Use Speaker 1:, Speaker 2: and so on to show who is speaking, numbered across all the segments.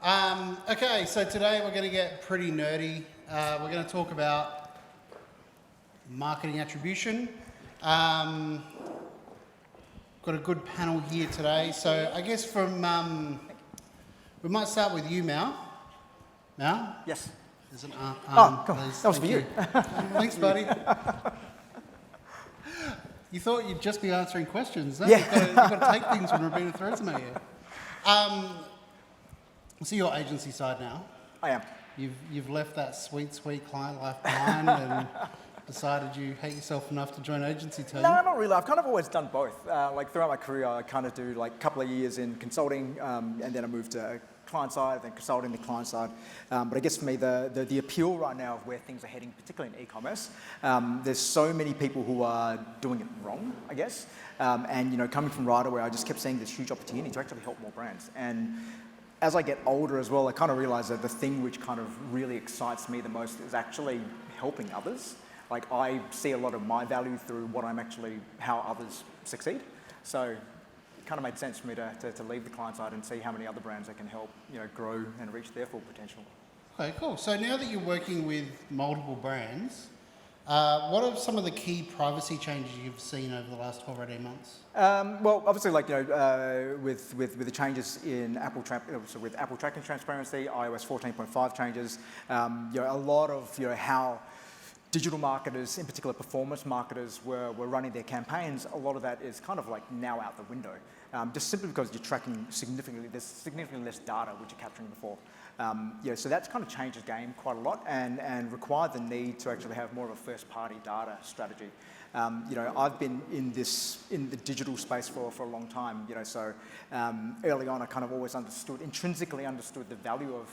Speaker 1: Okay, so today we're going to get pretty nerdy. We're going to talk about marketing attribution. Got a good panel here today. So I guess we might start with you, Mal. Mal?
Speaker 2: Yes.
Speaker 1: There's an
Speaker 2: cool.
Speaker 1: please.
Speaker 2: That was for you.
Speaker 1: Thanks, buddy. You thought you'd just be answering questions. No?
Speaker 2: Yeah.
Speaker 1: You've got to take things when Robina throws them at you. So you're agency side now.
Speaker 2: I am.
Speaker 1: You've left that sweet client life behind and decided you hate yourself enough to join agency team.
Speaker 2: No, not really. I've kind of always done both. Like throughout my career, I kind of do like a couple of years in consulting, and then I moved to client side, then consulting the client side. But I guess for me, the appeal right now of where things are heading, particularly in e-commerce, there's so many people who are doing it wrong, I guess. And coming from Ryder, where I just kept seeing this huge opportunity to actually help more brands. And as I get older as well, I kind of realize that the thing which kind of really excites me the most is actually helping others. Like I see a lot of my value through how others succeed. So it kind of made sense for me to leave the client side and see how many other brands I can help, grow and reach their full potential.
Speaker 1: Okay, cool. So now that you're working with multiple brands, what are some of the key privacy changes you've seen over the last 12 or 18 months?
Speaker 2: Well, obviously, with the changes in Apple tracking transparency, iOS 14.5 changes, a lot of how digital marketers, in particular performance marketers, were running their campaigns. A lot of that is kind of like now out the window, just simply because you're tracking there's significantly less data which you're capturing before. So that's kind of changed the game quite a lot and required the need to actually have more of a first-party data strategy. I've been in the digital space for a long time. So early on, I kind of always intrinsically understood the value of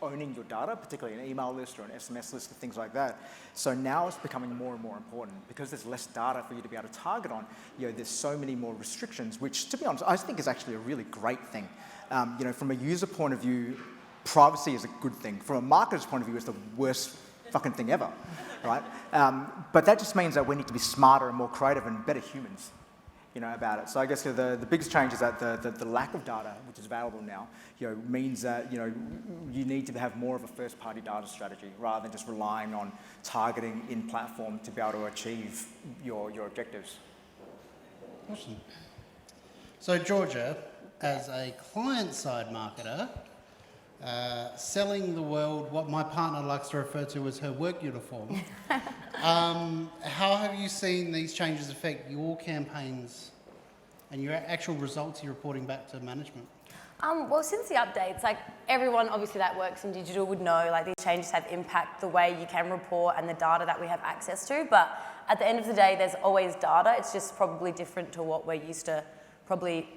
Speaker 2: owning your data, particularly an email list or an SMS list and things like that. So now it's becoming more and more important because there's less data for you to be able to target on. There's so many more restrictions, which, to be honest, I think is actually a really great thing. From a user point of view, privacy is a good thing. From a marketer's point of view, it's the worst fucking thing ever, right? But that just means that we need to be smarter and more creative and better humans, about it. So I guess the biggest change is that the lack of data, which is available now, means that, you need to have more of a first-party data strategy rather than just relying on targeting in platform to be able to achieve your objectives.
Speaker 1: Awesome. So Georgia, as a client-side marketer, selling the world what my partner likes to refer to as her work uniform. How have you seen these changes affect your campaigns and your actual results you're reporting back to management?
Speaker 3: Well, since the updates, everyone obviously that works in digital would know, these changes have impact the way you can report and the data that we have access to. But at the end of the day, there's always data. It's just probably different to what we're used to probably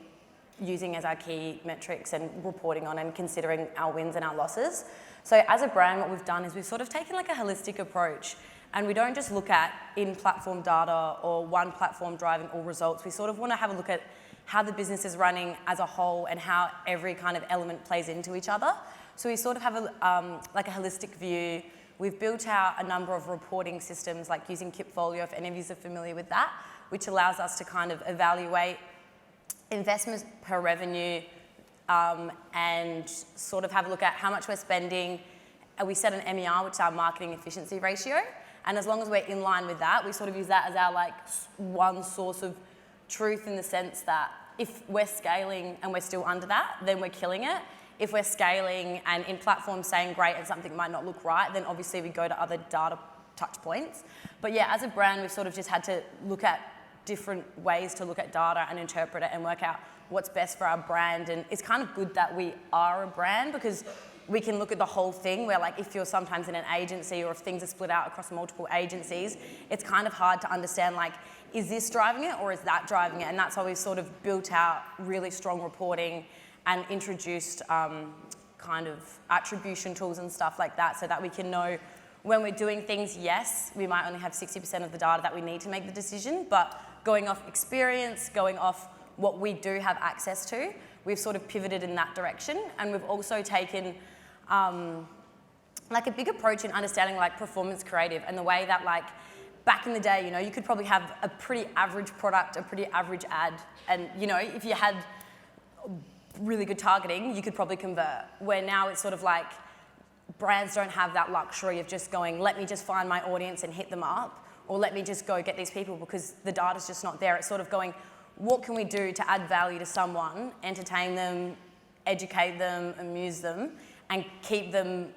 Speaker 3: using as our key metrics and reporting on and considering our wins and our losses. So as a brand, what we've done is we've sort of taken a holistic approach, and we don't just look at in-platform data or one platform driving all results. We sort of want to have a look at how the business is running as a whole and how every kind of element plays into each other. So we sort of have a holistic view. We've built out a number of reporting systems, like using Kipfolio, if any of you are familiar with that, which allows us to kind of evaluate investments per revenue, and sort of have a look at how much we're spending. We set an MER, which is our marketing efficiency ratio. And as long as we're in line with that, we sort of use that as our one source of truth, in the sense that if we're scaling and we're still under that, then we're killing it. If we're scaling and in platform saying great and something might not look right, then obviously we go to other data touch points. But yeah, as a brand, we've sort of just had to look at different ways to look at data and interpret it and work out what's best for our brand. And it's kind of good that we are a brand, because we can look at the whole thing, where if you're sometimes in an agency or if things are split out across multiple agencies, it's kind of hard to understand, is this driving it or is that driving it? And that's how we've sort of built out really strong reporting and introduced kind of attribution tools and stuff like that, so that we can know when we're doing things. Yes, we might only have 60% of the data that we need to make the decision, but going off experience, going off what we do have access to, we've sort of pivoted in that direction. And we've also taken a big approach in understanding performance creative, and the way that back in the day, you could probably have a pretty average product, a pretty average ad, and if you had really good targeting, you could probably convert. Where now it's sort of like brands don't have that luxury of just going, let me just find my audience and hit them up, or let me just go get these people, because the data's just not there. It's sort of going, what can we do to add value to someone, entertain them, educate them, amuse them, and keep them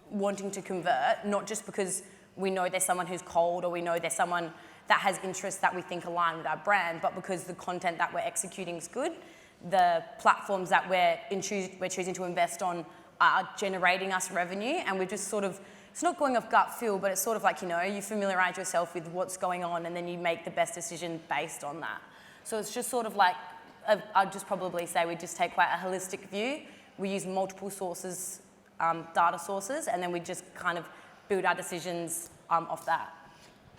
Speaker 3: wanting to convert, not just because we know there's someone who's cold, or we know there's someone that has interests that we think align with our brand, but because the content that we're executing is good, the platforms that we're choosing to invest on are generating us revenue, and we're just sort of, it's not going off gut feel, but it's sort of like, you familiarise yourself with what's going on, and then you make the best decision based on that. So it's just sort of like, I'd just probably say we just take quite a holistic view. We use multiple sources, data sources, and then we just kind of build our decisions off that.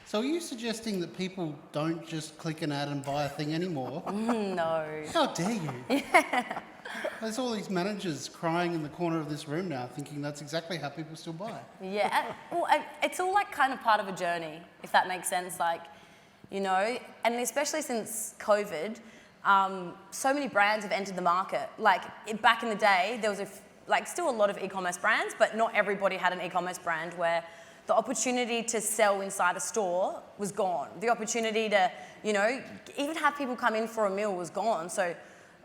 Speaker 1: So are you suggesting that people don't just click an ad and buy a thing anymore?
Speaker 3: No.
Speaker 1: How dare you? There's all these managers crying in the corner of this room now, thinking that's exactly how people still buy.
Speaker 3: Yeah, well, it's all like kind of part of a journey, if that makes sense. Like, and especially since COVID, so many brands have entered the market. Like back in the day, there was still a lot of e-commerce brands, but not everybody had an e-commerce brand, where the opportunity to sell inside a store was gone. The opportunity to, even have people come in for a meal was gone. So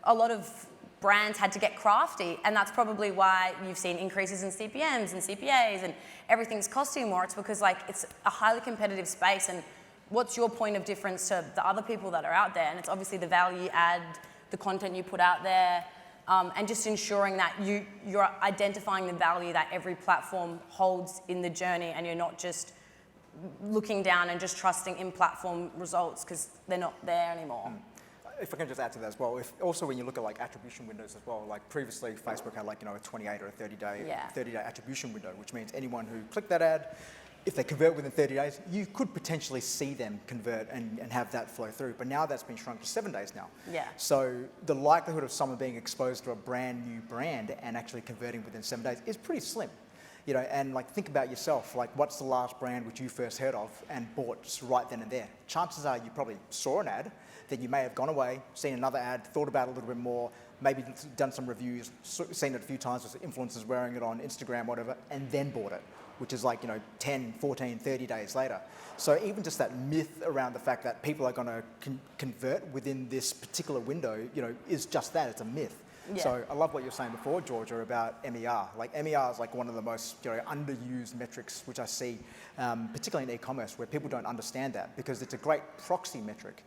Speaker 3: a lot of brands had to get crafty, and that's probably why you've seen increases in CPMs and CPAs, and everything's costing more. It's because it's a highly competitive space, and what's your point of difference to the other people that are out there? And it's obviously the value you add, the content you put out there, and just ensuring that you're identifying the value that every platform holds in the journey, and you're not just looking down and just trusting in-platform results because they're not there anymore.
Speaker 2: If I can just add to that as well, also when you look at attribution windows as well, previously Facebook had a 28 or a 30-day attribution window, which means anyone who clicked that ad, if they convert within 30 days, you could potentially see them convert and have that flow through. But now that's been shrunk to 7 days now.
Speaker 3: Yeah.
Speaker 2: So the likelihood of someone being exposed to a brand new brand and actually converting within 7 days is pretty slim. And think about yourself, what's the last brand which you first heard of and bought right then and there? Chances are you probably saw an ad, then you may have gone away, seen another ad, thought about it a little bit more, maybe done some reviews, seen it a few times with influencers wearing it on Instagram, whatever, and then bought it, which is 10, 14, 30 days later. So even just that myth around the fact that people are going to convert within this particular window, is just that, it's a myth. Yeah. So I love what you were saying before, Georgia, about MER. MER is one of the most underused metrics which I see, particularly in e-commerce, where people don't understand that, because it's a great proxy metric,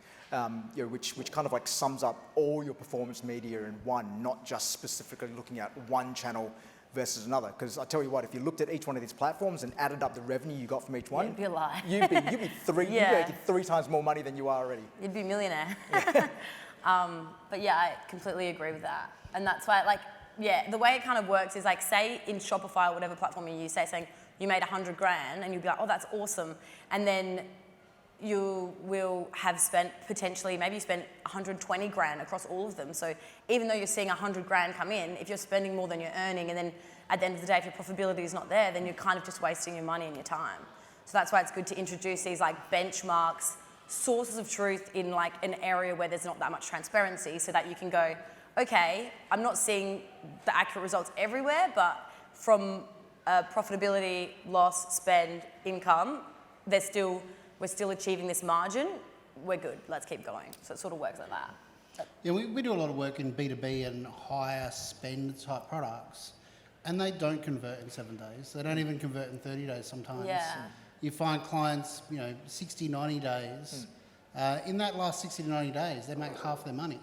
Speaker 2: which kind of sums up all your performance media in one, not just specifically looking at one channel versus another. Because I tell you what, if you looked at each one of these platforms and added up the revenue you got from each one,
Speaker 3: it'd be a lie.
Speaker 2: You'd be making 3 times more money than you are already.
Speaker 3: You'd be a millionaire. But yeah, I completely agree with that. And that's why, the way it kind of works is say in Shopify or whatever platform you use, saying you made 100 grand, and you'll be like, oh, that's awesome. And then you will have spent potentially, maybe you spent 120 grand across all of them. So even though you're seeing 100 grand come in, if you're spending more than you're earning, and then at the end of the day, if your profitability is not there, then you're kind of just wasting your money and your time. So that's why it's good to introduce these benchmarks, sources of truth in an area where there's not that much transparency, so that you can go, okay, I'm not seeing the accurate results everywhere, but from profitability, loss, spend, income, we're still achieving this margin, we're good, let's keep going. So it sort of works like that.
Speaker 1: Yeah, we do a lot of work in B2B and higher spend type products, and they don't convert in 7 days. They don't even convert in 30 days sometimes.
Speaker 3: Yeah.
Speaker 1: You find clients, 60, 90 days. In that last 60 to 90 days, they make half their money.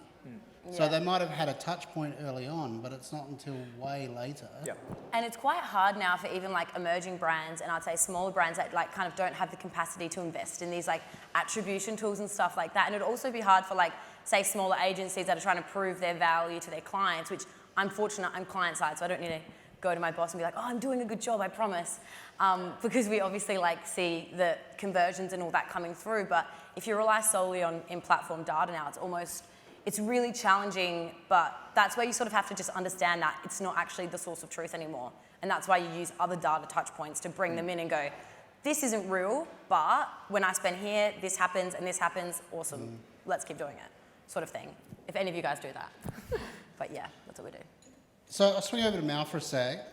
Speaker 1: So they might have had a touch point early on, but it's not until way later.
Speaker 2: Yeah.
Speaker 3: And it's quite hard now for even emerging brands, and I'd say smaller brands that kind of don't have the capacity to invest in these attribution tools and stuff like that. And it'd also be hard for say smaller agencies that are trying to prove their value to their clients, which I'm fortunate I'm client side, so I don't need to go to my boss and be like, oh, I'm doing a good job, I promise. Because we obviously see the conversions and all that coming through. But if you rely solely on in-platform data now, it's really challenging, but that's where you sort of have to just understand that it's not actually the source of truth anymore. And that's why you use other data touch points to bring them in and go, this isn't real, but when I spend here, this happens and this happens, awesome. Let's keep doing it, sort of thing. If any of you guys do that. But yeah, that's what we do.
Speaker 1: So I'll swing over to Mal for a sec.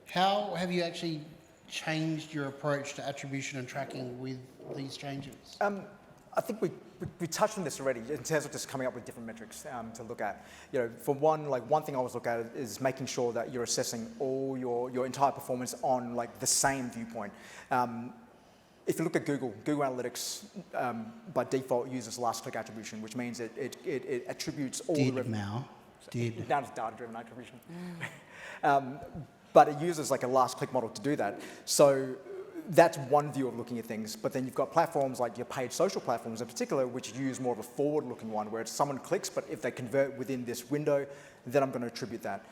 Speaker 1: How have you actually changed your approach to attribution and tracking with these changes?
Speaker 2: I think we touched on this already in terms of just coming up with different metrics to look at. For one thing I always look at is making sure that you're assessing all your entire performance on the same viewpoint. If you look at Google Analytics by default uses last click attribution, which means it attributes all the revenue. Down to data-driven attribution. But it uses a last click model to do that. So that's one view of looking at things. But then you've got platforms like your paid social platforms in particular, which use more of a forward-looking one, where it's someone clicks, but if they convert within this window, then I'm going to attribute that.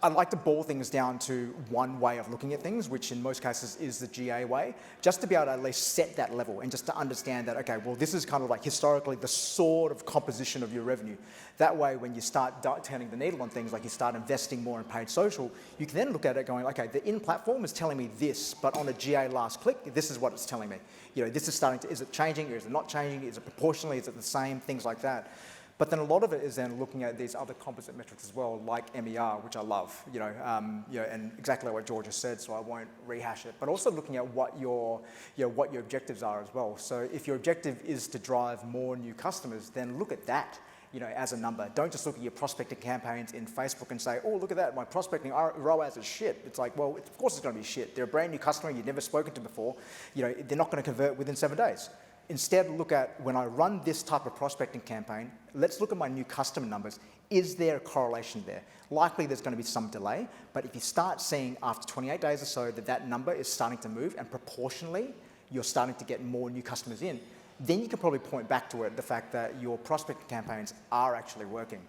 Speaker 2: I like to boil things down to one way of looking at things, which in most cases is the GA way, just to be able to at least set that level and just to understand that, okay, well, this is kind of historically the sort of composition of your revenue. That way, when you start turning the needle on things, like you start investing more in paid social, you can then look at it going, okay, the in-platform is telling me this, but on a GA last click, this is what it's telling me. This is starting to, is it changing or is it not changing? Is it proportionally? Is it the same? Things like that. But then a lot of it is then looking at these other composite metrics as well, like MER, which I love, and exactly what George has said, so I won't rehash it. But also looking at what your objectives are as well. So if your objective is to drive more new customers, then look at that, as a number. Don't just look at your prospecting campaigns in Facebook and say, oh, look at that, my prospecting ROAS is shit. It's like, well, of course it's going to be shit. They're a brand new customer you've never spoken to before. They're not going to convert within 7 days. Instead, look at when I run this type of prospecting campaign, let's look at my new customer numbers. Is there a correlation there? Likely there's going to be some delay, but if you start seeing after 28 days or so that number is starting to move and proportionally you're starting to get more new customers in, then you can probably point back to it, the fact that your prospecting campaigns are actually working.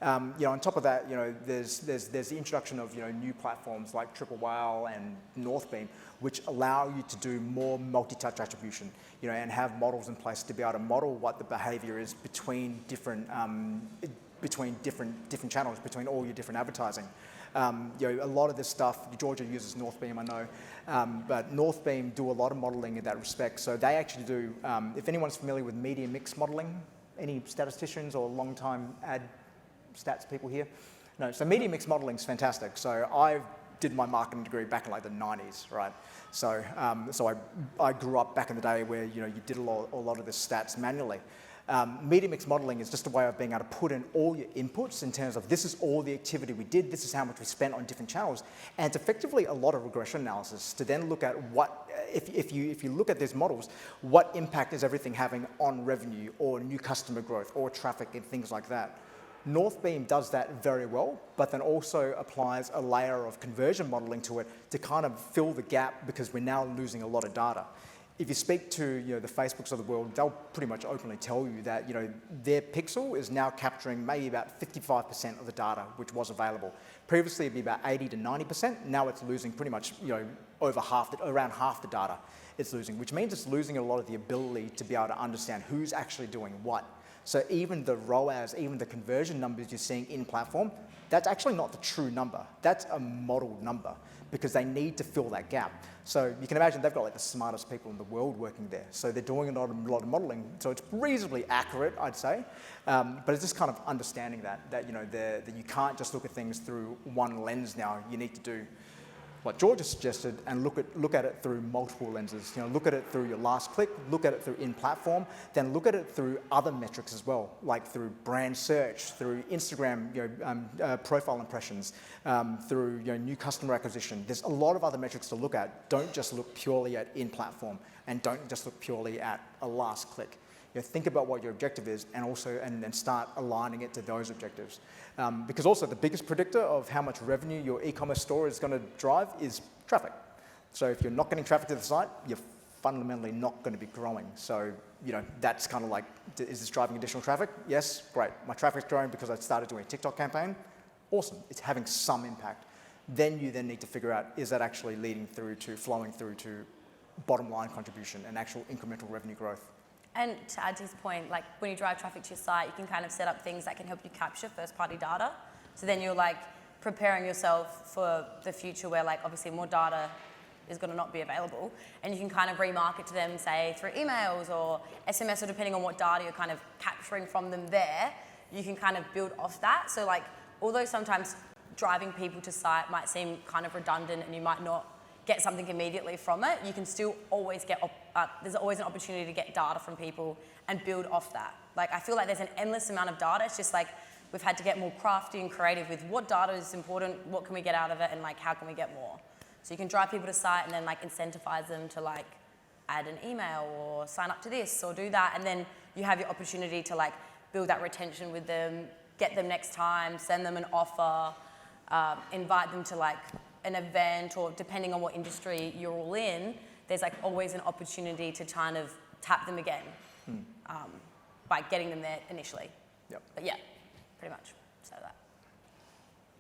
Speaker 2: On top of that, there's the introduction of new platforms like Triple Whale and Northbeam, which allow you to do more multi-touch attribution, and have models in place to be able to model what the behaviour is between different channels, between all your different advertising. A lot of this stuff, Georgia uses Northbeam, I know, but Northbeam do a lot of modelling in that respect. So they actually do. If anyone's familiar with media mix modelling, any statisticians or long-time ad stats people here? No, so media mix modelling is fantastic. So I did my marketing degree back in the 90s, right? So I grew up back in the day where you did a lot of the stats manually. Media mix modelling is just a way of being able to put in all your inputs in terms of this is all the activity we did, this is how much we spent on different channels, and it's effectively a lot of regression analysis to then look at what, if you look at these models, what impact is everything having on revenue or new customer growth or traffic and things like that. Northbeam does that very well, but then also applies a layer of conversion modelling to it to kind of fill the gap because we're now losing a lot of data. If you speak to the Facebooks of the world, they'll pretty much openly tell you that their pixel is now capturing maybe about 55% of the data which was available. Previously it'd be about 80 to 90%. Now it's losing pretty much over half, around half the data it's losing, which means it's losing a lot of the ability to be able to understand who's actually doing what. So even the ROAS, even the conversion numbers you're seeing in platform, that's actually not the true number. That's a modeled number because they need to fill that gap. So you can imagine they've got the smartest people in the world working there. So they're doing a lot of modeling. So it's reasonably accurate, I'd say. But it's just kind of understanding that you can't just look at things through one lens now. You need to do what George has suggested and look at it through multiple lenses. Look at it through your last click, look at it through in-platform, then look at it through other metrics as well, like through brand search, through Instagram profile impressions, through new customer acquisition. There's a lot of other metrics to look at. Don't just look purely at in-platform and don't just look purely at a last click. Think about what your objective is and then start aligning it to those objectives. Because also the biggest predictor of how much revenue your e-commerce store is going to drive is traffic. So if you're not getting traffic to the site, you're fundamentally not going to be growing. So that's kind of like, is this driving additional traffic? Yes, great. My traffic's growing because I started doing a TikTok campaign. Awesome, it's having some impact. Then you need to figure out, is that actually flowing through to bottom line contribution and actual incremental revenue growth?
Speaker 3: And to add to his point, when you drive traffic to your site, you can kind of set up things that can help you capture first-party data. So then you're preparing yourself for the future where obviously more data is going to not be available, and you can kind of remarket to them, say through emails or SMS, or depending on what data you're kind of capturing from them there, you can kind of build off that. So although sometimes driving people to site might seem kind of redundant and you might not get something immediately from it, you can still always get, there's always an opportunity to get data from people and build off that. Like, I feel like there's an endless amount of data. It's just like, we've had to get more crafty and creative with what data is important, what can we get out of it, and like, how can we get more? So you can drive people to site and then like incentivize them to like add an email or sign up to this or do that. And then you have your opportunity to like build that retention with them, get them next time, send them an offer, invite them to like an event, or depending on what industry you're all in, there's like always an opportunity to kind of tap them again by getting them there initially.
Speaker 2: Yep.
Speaker 3: But yeah, pretty much. So that.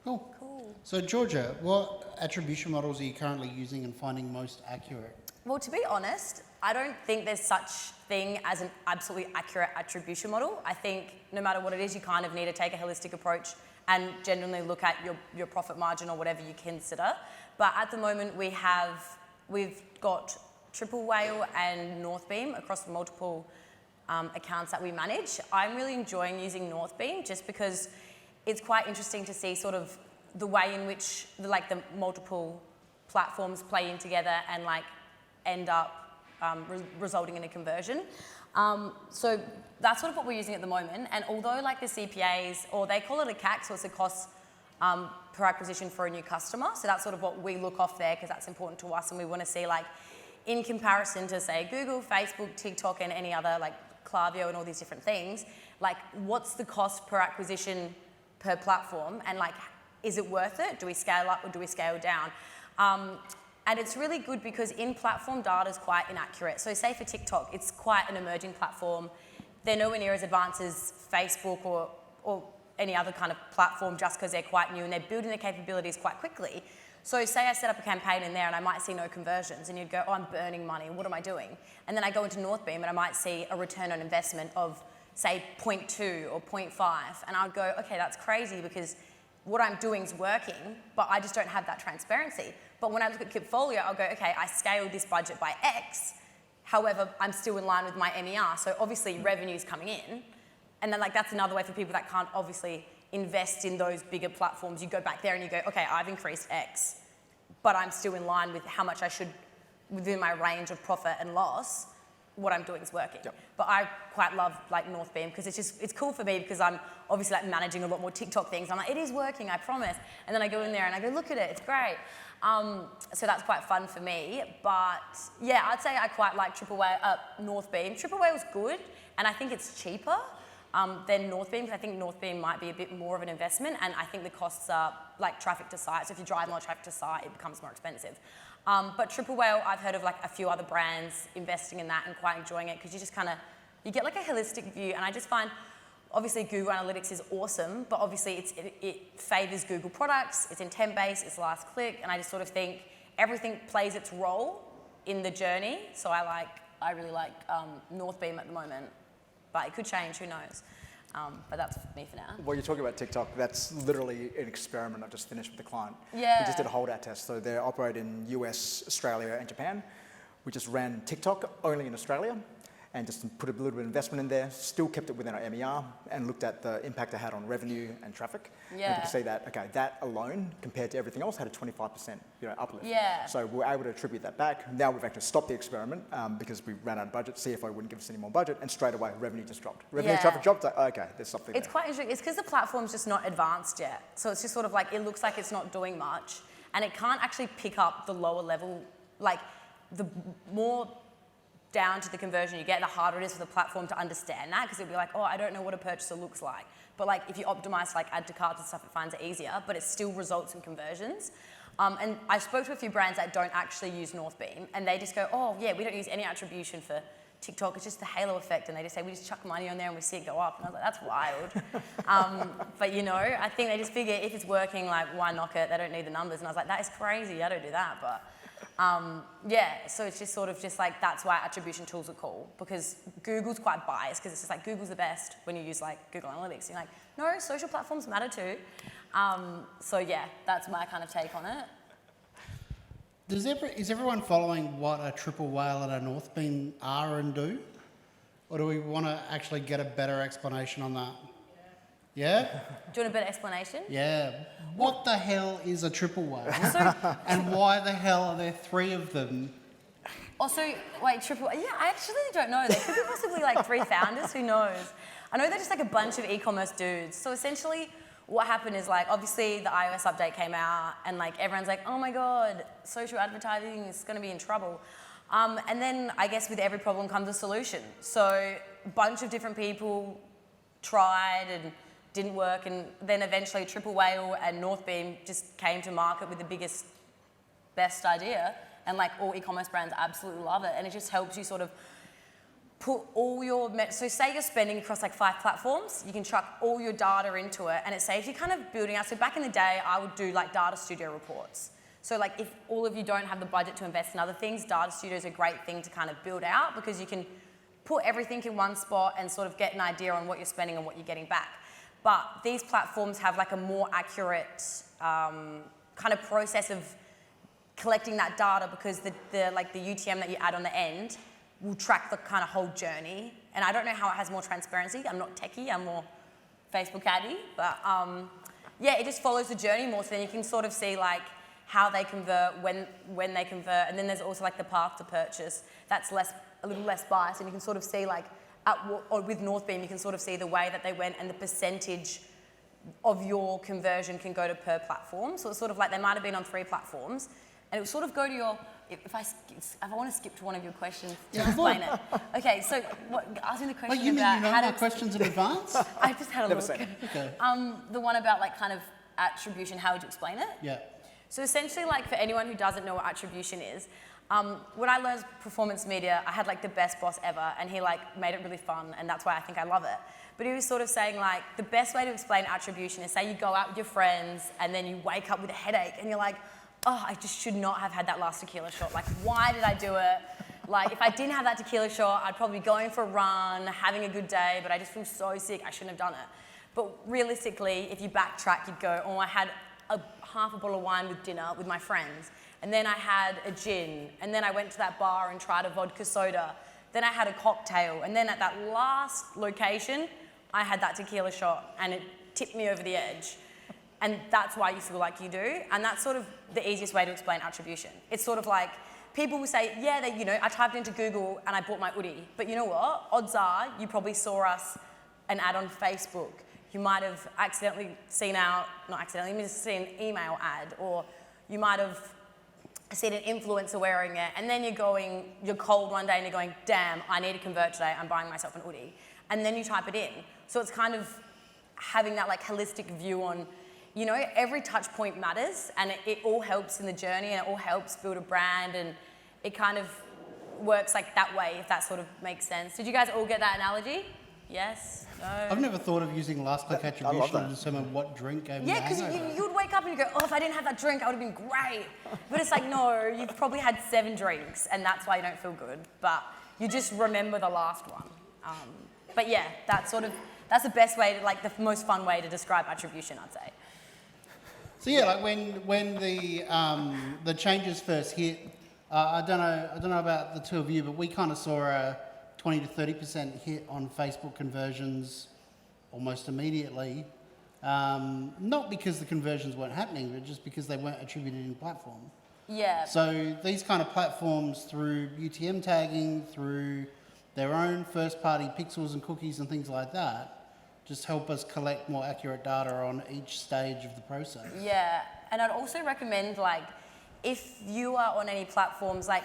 Speaker 1: Cool. So Georgia, what attribution models are you currently using and finding most accurate?
Speaker 3: Well, to be honest, I don't think there's such thing as an absolutely accurate attribution model. I think no matter what it is, you kind of need to take a holistic approach and genuinely look at your profit margin or whatever you consider. But at the moment, we've got Triple Whale and Northbeam across multiple accounts that we manage. I'm really enjoying using Northbeam just because it's quite interesting to see sort of the way in which the multiple platforms play in together and like end up resulting in a conversion. So that's sort of what we're using at the moment. And although like the CPAs, or they call it a CAC, so it's a cost per acquisition for a new customer. So that's sort of what we look off there because that's important to us, and we want to see like in comparison to say Google, Facebook, TikTok, and any other like Klaviyo and all these different things, like what's the cost per acquisition per platform, and like is it worth it? Do we scale up or do we scale down? And it's really good because in-platform data is quite inaccurate. So say for TikTok, it's quite an emerging platform. They're nowhere near as advanced as Facebook or any other kind of platform just because they're quite new and they're building their capabilities quite quickly. So say I set up a campaign in there and I might see no conversions, and you'd go, oh, I'm burning money, what am I doing? And then I go into Northbeam and I might see a return on investment of say 0.2 or 0.5, and I'd go, okay, that's crazy because what I'm doing is working, but I just don't have that transparency. But when I look at Kipfolio, I'll go, okay, I scaled this budget by X, however, I'm still in line with my MER, so obviously revenue's coming in, and then like that's another way for people that can't obviously invest in those bigger platforms. You go back there and you go, okay, I've increased X, but I'm still in line with how much I should, within my range of profit and loss, what I'm doing is working. Yep. But I quite love like Northbeam because it's cool for me because I'm obviously like managing a lot more TikTok things. I'm like, it is working, I promise. And then I go in there and I go, look at it, it's great. So that's quite fun for me. But yeah, I'd say I quite like Northbeam. Triple Whale was good, and I think it's cheaper than Northbeam because I think Northbeam might be a bit more of an investment, and I think the costs are like traffic to site. So if you drive more traffic to site, it becomes more expensive. But Triple Whale, I've heard of like a few other brands investing in that and quite enjoying it because you just kind of, you get like a holistic view. And I just find, obviously Google Analytics is awesome, but obviously it favors Google products, it's intent-based, it's last click, and I just sort of think everything plays its role in the journey. So I really like Northbeam at the moment, but it could change, who knows. But that's me for now.
Speaker 2: Well, you're talking about TikTok, that's literally an experiment I've just finished with a client.
Speaker 3: Yeah.
Speaker 2: We just did a holdout test. So they operate in US, Australia, and Japan. We just ran TikTok only in Australia and just put a little bit of investment in there, still kept it within our MER, and looked at the impact it had on revenue and traffic.
Speaker 3: Yeah.
Speaker 2: And you can see that, okay, that alone, compared to everything else, had a 25% uplift.
Speaker 3: Yeah.
Speaker 2: So we're able to attribute that back. Now we've actually stopped the experiment because we ran out of budget. CFO wouldn't give us any more budget, and straight away, revenue just dropped. Revenue, traffic dropped, okay, there's something
Speaker 3: It's
Speaker 2: there.
Speaker 3: quite interesting. It's because the platform's just not advanced yet. So it's just sort of like, it looks like it's not doing much, and it can't actually pick up the lower level, like the more down to the conversion you get, the harder it is for the platform to understand that, because it'll be like, oh, I don't know what a purchaser looks like. But like if you optimize like add to carts and stuff, it finds it easier, but it still results in conversions. And I spoke to a few brands that don't actually use Northbeam, and they just go, oh yeah, we don't use any attribution for TikTok, it's just the halo effect, and they just say, we just chuck money on there and we see it go up. And I was like, that's wild. But you know, I think they just figure if it's working, like why knock it? They don't need the numbers. And I was like, that is crazy, I don't do that. But yeah, so it's just sort of just like, that's why attribution tools are cool, because Google's quite biased, because it's just like, Google's the best when you use like Google Analytics. You're like, no, social platforms matter too. So yeah, that's my kind of take on it.
Speaker 1: Is everyone following what a Triple Whale and a Northbeam are and do? Or do we want to actually get a better explanation on that? Yeah?
Speaker 3: Do you want a better explanation?
Speaker 1: Yeah. What the hell is a triple whale?
Speaker 3: So,
Speaker 1: And why the hell are there 3 of them?
Speaker 3: also, wait, triple, yeah, I actually don't know. There could be possibly like 3 founders, who knows? I know they're just like a bunch of e-commerce dudes. So essentially what happened is like, obviously the iOS update came out and like everyone's like, oh my God, social advertising is gonna be in trouble. And then I guess with every problem comes a solution. So a bunch of different people tried and didn't work, and then eventually Triple Whale and Northbeam just came to market with the biggest, best idea, and like all e-commerce brands absolutely love it, and it just helps you sort of put all your, so say you're spending across like 5 platforms, you can chuck all your data into it, and it saves you kind of building out. So back in the day, I would do like data studio reports. So like if all of you don't have the budget to invest in other things, data studio is a great thing to kind of build out, because you can put everything in one spot and sort of get an idea on what you're spending and what you're getting back. But these platforms have like a more accurate kind of process of collecting that data, because the UTM that you add on the end will track the kind of whole journey. And I don't know how it has more transparency. I'm not techie, I'm more Facebook addy. But yeah, it just follows the journey more, so then you can sort of see like how they convert, when they convert. And then there's also like the path to purchase. That's a little less biased, and you can sort of see like, or with Northbeam, you can sort of see the way that they went and the percentage of your conversion can go to per platform. So it's sort of like they might have been on 3 platforms, and it would sort of go to your, if I want to skip to one of your questions to explain it. Okay, so ask me the question
Speaker 1: Wait, you mean
Speaker 3: about
Speaker 1: you know
Speaker 3: how
Speaker 1: my
Speaker 3: to,
Speaker 1: questions in advance?
Speaker 3: I just had a
Speaker 2: Never
Speaker 3: look.
Speaker 2: seen it.
Speaker 1: Okay.
Speaker 3: The one about like kind of attribution, how would you explain it?
Speaker 1: Yeah.
Speaker 3: So essentially, like for anyone who doesn't know what attribution is, when I learned performance media, I had like the best boss ever, and he like made it really fun, and that's why I think I love it. But he was sort of saying like, the best way to explain attribution is, say you go out with your friends and then you wake up with a headache and you're like, oh, I just should not have had that last tequila shot. Like, why did I do it? Like, if I didn't have that tequila shot, I'd probably be going for a run, having a good day, but I just feel so sick, I shouldn't have done it. But realistically, if you backtrack, you'd go, oh, I had half a bottle of wine with dinner with my friends, and then I had a gin, and then I went to that bar and tried a vodka soda, then I had a cocktail, and then at that last location, I had that tequila shot, and it tipped me over the edge. And that's why you feel like you do, and that's sort of the easiest way to explain attribution. It's sort of like, people will say, yeah, I typed into Google and I bought my Oodie, but you know what? Odds are you probably saw an ad on Facebook. You might have accidentally seen not accidentally, you just seen an email ad, or you might have seen an influencer wearing it, and then you're cold one day and you're going, damn, I need to convert today, I'm buying myself an Oodie. And then you type it in. So it's kind of having that like holistic view on, every touch point matters, and it all helps in the journey, and it all helps build a brand, and it kind of works like that way, if that sort of makes sense. Did you guys all get that analogy? Yes? No?
Speaker 1: I've never thought of using last click attribution to determine what drink gave me
Speaker 3: Yeah, because you would wake up and you go, oh, if I didn't have that drink, I would have been great. But it's like, no, you've probably had 7 drinks, and that's why you don't feel good. But you just remember the last one. But yeah, that's the best way to, like, the most fun way to describe attribution, I'd say.
Speaker 1: So yeah, like when the changes first hit, I don't know about the 2 of you, but we kind of saw a 20 to 30% hit on Facebook conversions almost immediately. Not because the conversions weren't happening, but just because they weren't attributed in platform.
Speaker 3: Yeah.
Speaker 1: So these kind of platforms, through UTM tagging, through their own first-party pixels and cookies and things like that, just help us collect more accurate data on each stage of the process.
Speaker 3: Yeah, and I'd also recommend, like, if you are on any platforms, like,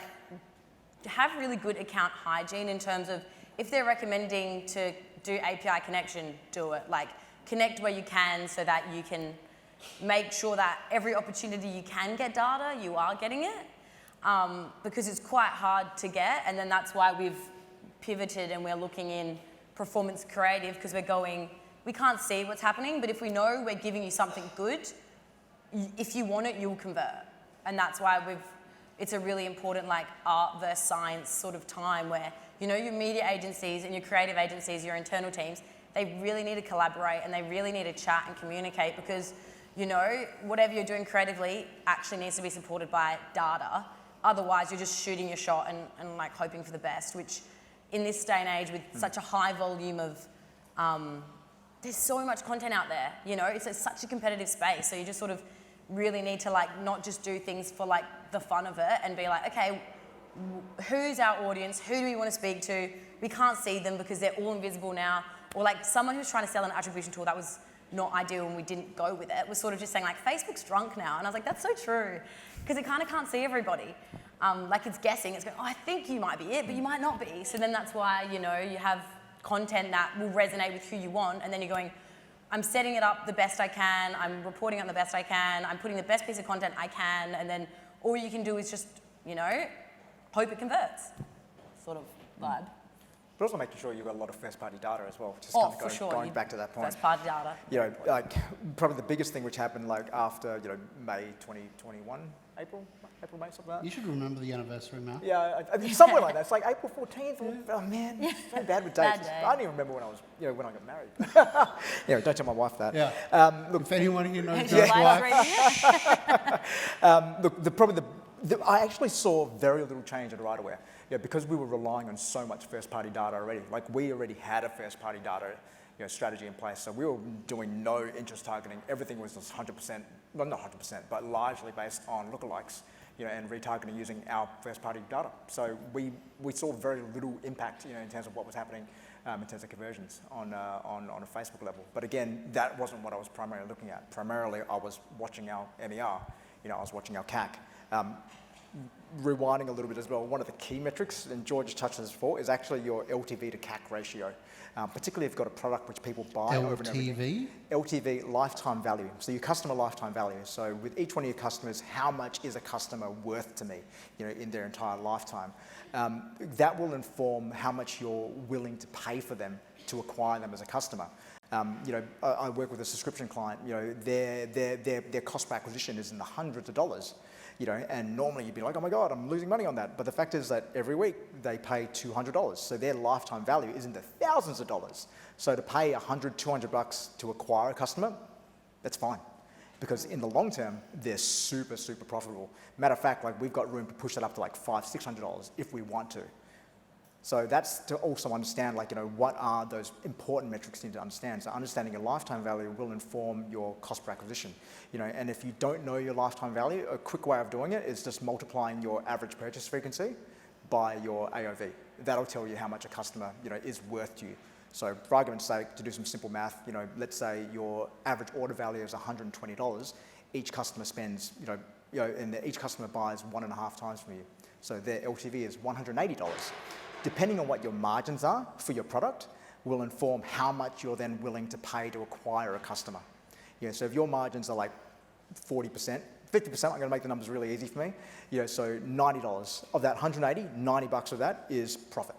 Speaker 3: have really good account hygiene in terms of, if they're recommending to do API connection, do it. Like, connect where you can so that you can make sure that every opportunity you can get data, you are getting it, because it's quite hard to get, and then that's why we've pivoted and we're looking in performance creative, because we can't see what's happening, but if we know we're giving you something good, if you want it, you'll convert. And that's why it's a really important like art versus science sort of time where, your media agencies and your creative agencies, your internal teams, they really need to collaborate and they really need to chat and communicate, because, whatever you're doing creatively actually needs to be supported by data. Otherwise, you're just shooting your shot and like hoping for the best, which in this day and age with such a high volume of there's so much content out there, you know, it's such a competitive space. So you just sort of really need to like not just do things for like the fun of it and be like, okay, who's our audience? Who do we want to speak to? We can't see them because they're all invisible now. Or like someone who's trying to sell an attribution tool that was not ideal and we didn't go with it was sort of just saying like, Facebook's drunk now. And I was like, that's so true. Because it kind of can't see everybody. Like it's guessing, it's going, oh, I think you might be it, but you might not be. So then that's why, you know, you have content that will resonate with who you want. And then you're going, I'm setting it up the best I can. I'm reporting on the best I can. I'm putting the best piece of content I can. And then all you can do is just, you know, hope it converts, sort of vibe.
Speaker 2: But also making sure you've got a lot of first-party data as well. Just
Speaker 3: Oh,
Speaker 2: kind of
Speaker 3: for sure.
Speaker 2: going back to that point.
Speaker 3: First-party data.
Speaker 2: You know, like probably the biggest thing which happened like after, you know, May 2021, April, May, something like that.
Speaker 1: You should remember the anniversary, Mal.
Speaker 2: Yeah, somewhere like that. It's like April 14th. Oh man, it's so bad with dates.
Speaker 3: Bad day.
Speaker 2: I don't even remember when I was, you know, when I got married. Yeah, don't tell my wife that.
Speaker 1: Yeah. Look, if anyone here knows
Speaker 3: Your
Speaker 1: Joe's
Speaker 3: live
Speaker 1: wife,
Speaker 2: Look, I actually saw very little change in right away. Yeah, because we were relying on so much first-party data already. Like we already had a first-party data, you know, strategy in place. So we were doing no interest targeting. Everything was just 100%, well, not 100%, but largely based on lookalikes, you know, and retargeting using our first-party data. So we saw very little impact, you know, in terms of what was happening in terms of conversions on a Facebook level. But again, that wasn't what I was primarily looking at. Primarily, I was watching our MER. You know, I was watching our CAC. Rewinding a little bit as well, one of the key metrics, and George touched on this before, is actually your LTV to CAC ratio. Particularly if you've got a product which people buy over and over again. LTV, lifetime value. So your customer lifetime value. So with each one of your customers, how much is a customer worth to me, you know, in their entire lifetime? That will inform how much you're willing to pay for them to acquire them as a customer. You know, I work with a subscription client. You know, their cost per acquisition is in the hundreds of dollars. You know, and normally you'd be like, oh my God, I'm losing money on that. But the fact is that every week they pay $200. So their lifetime value is in the thousands of dollars. So to pay $100, $200 to acquire a customer, that's fine. Because in the long term, they're super, super profitable. Matter of fact, like we've got room to push that up to like $500, $600 if we want to. So that's to also understand, like, you know, what are those important metrics you need to understand. So understanding your lifetime value will inform your cost per acquisition. You know, and if you don't know your lifetime value, a quick way of doing it is just multiplying your average purchase frequency by your AOV. That'll tell you how much a customer, you know, is worth to you. So for argument's sake, to do some simple math, you know, let's say your average order value is $120. Each customer spends, and each customer buys 1.5 times from you. So their LTV is $180. Depending on what your margins are for your product will inform how much you're then willing to pay to acquire a customer. Yeah, so if your margins are like 40%, 50%, I'm going to make the numbers really easy for me. Yeah, so $90 of that 180, 90 bucks of that is profit,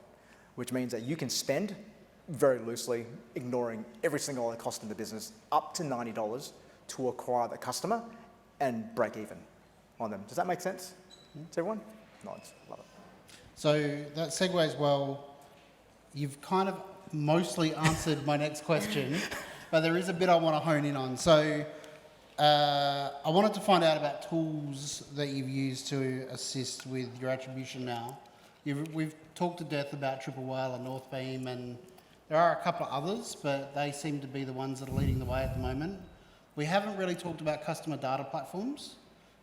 Speaker 2: which means that you can spend very loosely, ignoring every single other cost in the business, up to $90 to acquire the customer and break even on them. Does that make sense to everyone? Nods, love it.
Speaker 1: So that segues well. You've kind of mostly answered my next question, but there is a bit I want to hone in on. So I wanted to find out about tools that you've used to assist with your attribution now. We've talked to death about Triple Whale and Northbeam, and there are a couple of others, but they seem to be the ones that are leading the way at the moment. We haven't really talked about customer data platforms.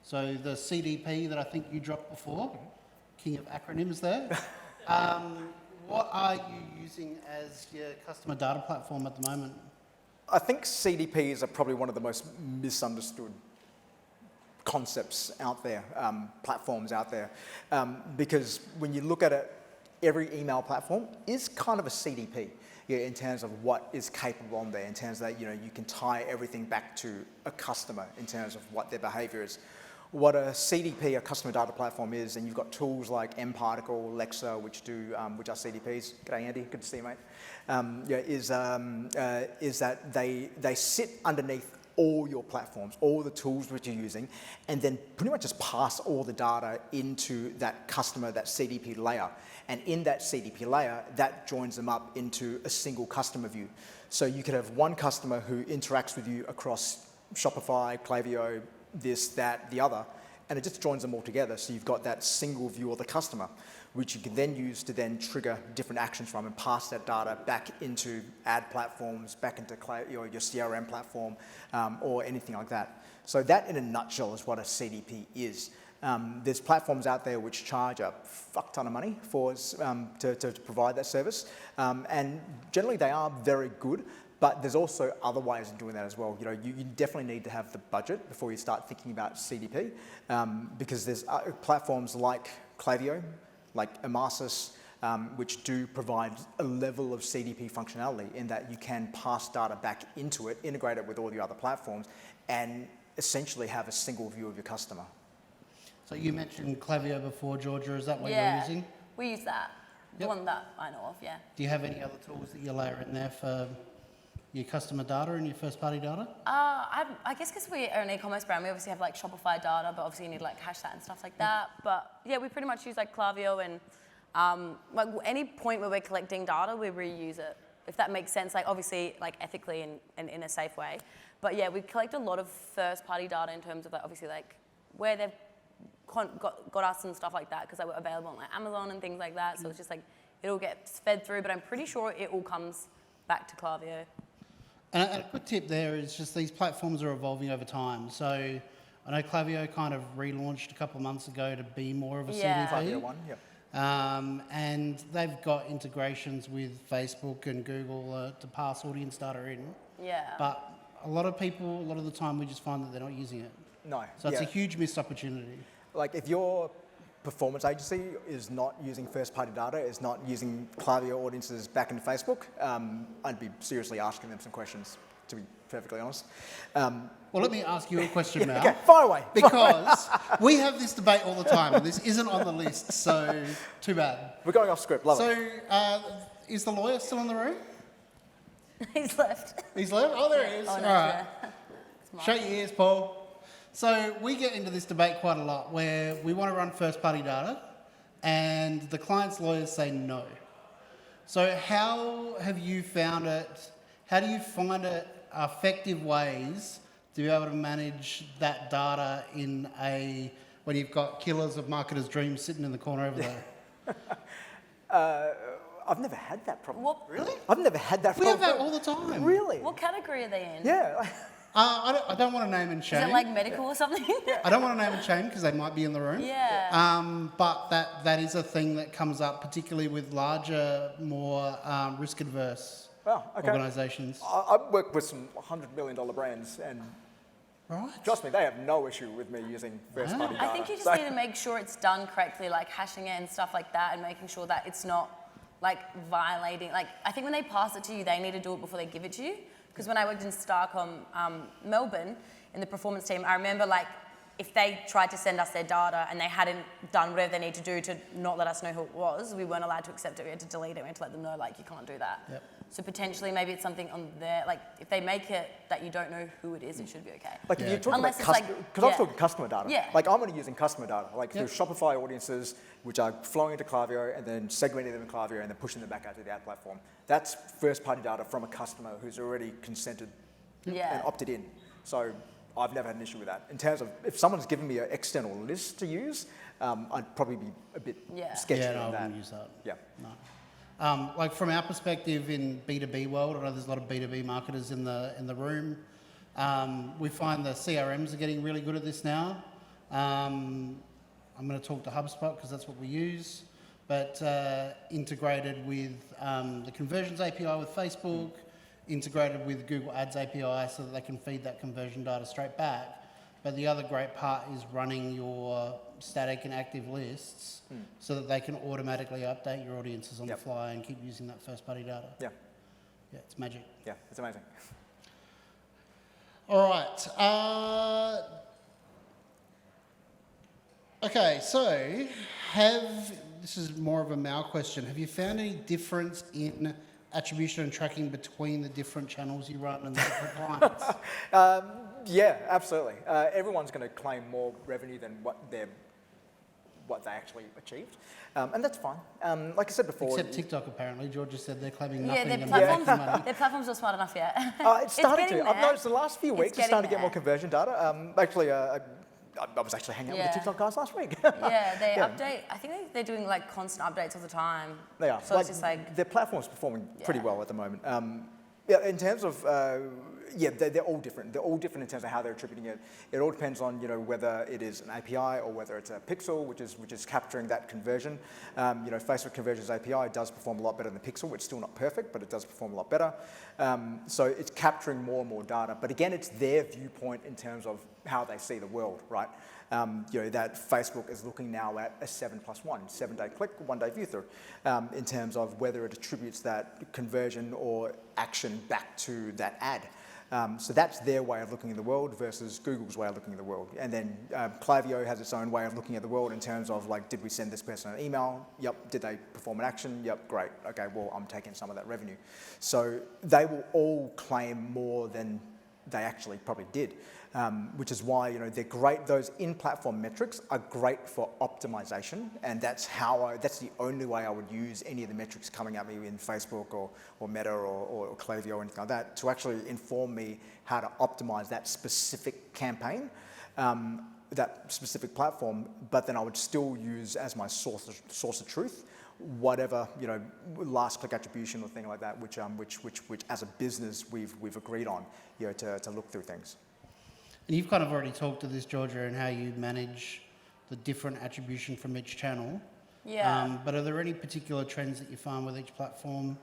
Speaker 1: So the CDP that I think you dropped before, king of acronyms there. What are you using as your customer data platform at the moment?
Speaker 2: I think CDPs are probably one of the most misunderstood concepts out there, platforms out there, because when you look at it, every email platform is kind of a CDP, in terms of what is capable on there, in terms that, you can tie everything back to a customer in terms of what their behavior is. What a CDP, a customer data platform, is, and you've got tools like mParticle, Lexa, which are CDPs. G'day, Andy. Good to see you, mate. Is that they sit underneath all your platforms, all the tools which you're using, and then pretty much just pass all the data into that customer, that CDP layer. And in that CDP layer, that joins them up into a single customer view. So you could have one customer who interacts with you across Shopify, Klaviyo, this, that, the other, and it just joins them all together. So you've got that single view of the customer, which you can then use to then trigger different actions from and pass that data back into ad platforms, back into your CRM platform, or anything like that. So that, in a nutshell, is what a CDP is. There's platforms out there which charge a fuck ton of money for to provide that service, and generally they are very good. But there's also other ways of doing that as well. You definitely need to have the budget before you start thinking about CDP, because there's platforms like Klaviyo, like Emarsys, which do provide a level of CDP functionality in that you can pass data back into it, integrate it with all the other platforms, and essentially have a single view of your customer.
Speaker 1: So you mentioned Klaviyo before, Georgia. Is that what
Speaker 3: Yeah,
Speaker 1: you're using?
Speaker 3: we use that. The
Speaker 1: Yep.
Speaker 3: one that I know of, yeah.
Speaker 1: Do you have any other tools that you layer in there for your customer data and your first-party data?
Speaker 3: I guess because we are an e-commerce brand, we obviously have like Shopify data, but obviously you need to like hash that and stuff like that. But yeah, we pretty much use like Klaviyo, and like any point where we're collecting data, we reuse it, if that makes sense. Like obviously like ethically and in a safe way. But yeah, we collect a lot of first-party data in terms of like obviously like where they've got us and stuff like that, because they were available on like Amazon and things like that. So it's just like it all gets fed through, but I'm pretty sure it all comes back to Klaviyo.
Speaker 1: And a quick tip there is just these platforms are evolving over time. So I know Klaviyo kind of relaunched a couple of months ago to be more of a
Speaker 3: Yeah.
Speaker 1: CDP.
Speaker 2: Klaviyo one, yep.
Speaker 1: And they've got integrations with Facebook and Google to pass audience data in.
Speaker 3: Yeah.
Speaker 1: But a lot of people, a lot of the time, we just find that they're not using it.
Speaker 2: No.
Speaker 1: So it's a huge missed opportunity.
Speaker 2: Like if your performance agency is not using first-party data, is not using Klaviyo audiences back into Facebook, I'd be seriously asking them some questions, to be perfectly honest.
Speaker 1: Well, let me ask you a question now.
Speaker 2: Okay, fire away.
Speaker 1: Because we have this debate all the time, and this isn't on the list, so too bad.
Speaker 2: We're going off script, love it.
Speaker 1: So, is the lawyer still in the room?
Speaker 3: He's left.
Speaker 1: He's left? Oh, there he is.
Speaker 3: Oh,
Speaker 1: All
Speaker 3: no,
Speaker 1: right.
Speaker 3: yeah.
Speaker 1: Shut your ears, Paul. So we get into this debate quite a lot where we want to run first-party data and the client's lawyers say no. So how have you found it, how do you find it effective ways to be able to manage that data in when you've got killers of marketers' dreams sitting in the corner over there?
Speaker 2: I've never had that problem.
Speaker 3: What?
Speaker 1: Really?
Speaker 2: I've never had that
Speaker 1: We have
Speaker 2: problem.
Speaker 1: that all the time.
Speaker 2: Really?
Speaker 3: What category are they in?
Speaker 2: Yeah.
Speaker 1: I don't want to name and
Speaker 3: Is
Speaker 1: shame.
Speaker 3: it like medical or something?
Speaker 1: I don't want to name and shame because they might be in the room.
Speaker 3: Yeah.
Speaker 1: But that is a thing that comes up, particularly with larger, more risk-adverse
Speaker 2: Wow, okay.
Speaker 1: organisations.
Speaker 2: I work with some $100 million brands, and
Speaker 1: Right.
Speaker 2: trust me, they have no issue with me using first-party data.
Speaker 3: I think you just
Speaker 2: So-
Speaker 3: need to make sure it's done correctly, like hashing it and stuff like that, and making sure that it's not like violating. Like I think when they pass it to you, they need to do it before they give it to you. Because when I worked in Starcom, Melbourne, in the performance team, I remember like if they tried to send us their data and they hadn't done whatever they need to do to not let us know who it was, we weren't allowed to accept it. We had to delete it. We had to let them know like you can't do that.
Speaker 1: Yep.
Speaker 3: So potentially maybe it's something on there, like if they make it that you don't know who it is, it should be okay.
Speaker 2: Like if
Speaker 1: Yeah.
Speaker 2: you're talking
Speaker 3: Unless
Speaker 2: about
Speaker 3: it's
Speaker 2: customer,
Speaker 3: like-
Speaker 2: because I'm
Speaker 3: yeah.
Speaker 2: talking customer data.
Speaker 3: Yeah.
Speaker 2: Like I'm only using customer data, like
Speaker 1: Yep.
Speaker 2: through Shopify audiences, which are flowing into Klaviyo and then segmenting them in Klaviyo and then pushing them back out to the ad platform. That's first-party data from a customer who's already consented
Speaker 3: Yeah.
Speaker 2: and opted in. So I've never had an issue with that. In terms of if someone's given me an external list to use, I'd probably be a bit
Speaker 3: Yeah.
Speaker 2: sketchy
Speaker 1: Yeah, no, I
Speaker 2: on that.
Speaker 1: wouldn't use that.
Speaker 2: Yeah.
Speaker 1: No. Like from our perspective in B2B world, I know there's a lot of B2B marketers in the room. We find the CRMs are getting really good at this now. I'm going to talk to HubSpot because that's what we use, but integrated with the conversions API with Facebook, integrated with Google Ads API so that they can feed that conversion data straight back. But the other great part is running your static and active lists so that they can automatically update your audiences on
Speaker 2: Yep.
Speaker 1: the fly and keep using that first-party data.
Speaker 2: Yeah.
Speaker 1: Yeah, it's magic.
Speaker 2: Yeah, it's amazing.
Speaker 1: All right. Okay, so this is more of a Mal question. Have you found any difference in attribution and tracking between the different channels you run and the different clients?
Speaker 2: Yeah, absolutely. Everyone's going to claim more revenue than what they actually achieved, and that's fine. Like I said before,
Speaker 1: Except TikTok, apparently. George just said they're claiming
Speaker 3: Yeah,
Speaker 1: nothing
Speaker 3: their
Speaker 1: and
Speaker 3: platform's,
Speaker 1: making money.
Speaker 3: their platform's not smart enough yet.
Speaker 2: it's starting
Speaker 3: getting
Speaker 2: to. I've
Speaker 3: there.
Speaker 2: noticed the last few weeks it's
Speaker 3: getting
Speaker 2: starting to get
Speaker 3: there.
Speaker 2: more conversion data. Actually, I was actually hanging out with
Speaker 3: Yeah.
Speaker 2: the TikTok guys last week.
Speaker 3: Yeah, they
Speaker 2: Yeah.
Speaker 3: update. I think they're doing like constant updates all the time.
Speaker 2: They are.
Speaker 3: So it's just like,
Speaker 2: their platform's performing pretty
Speaker 3: Yeah.
Speaker 2: well at the moment. Yeah, in terms of they're all different. They're all different in terms of how they're attributing it. It all depends on whether it is an API or whether it's a pixel, which is capturing that conversion. Facebook Conversions API does perform a lot better than Pixel. It's still not perfect, but it does perform a lot better. So it's capturing more and more data. But again, it's their viewpoint in terms of how they see the world, right? That Facebook is looking now at a 7+1, 7-day click, 1-day view through, in terms of whether it attributes that conversion or action back to that ad. So that's their way of looking at the world versus Google's way of looking at the world. And then Klaviyo has its own way of looking at the world in terms of like, did we send this person an email? Yep. Did they perform an action? Yep. Great. Okay, well, I'm taking some of that revenue. So they will all claim more than they actually probably did, which is why they're great. Those in-platform metrics are great for optimization, and that's the only way I would use any of the metrics coming at me in Facebook or Meta or Klaviyo or anything like that to actually inform me how to optimize that specific campaign, that specific platform. But then I would still use as my source of truth whatever last click attribution or thing like that, which as a business we've agreed on, to look through things.
Speaker 1: And you've kind of already talked to this, Georgia, and how you manage the different attribution from each channel.
Speaker 3: yeah.
Speaker 1: But are there any particular trends that you find with each platform?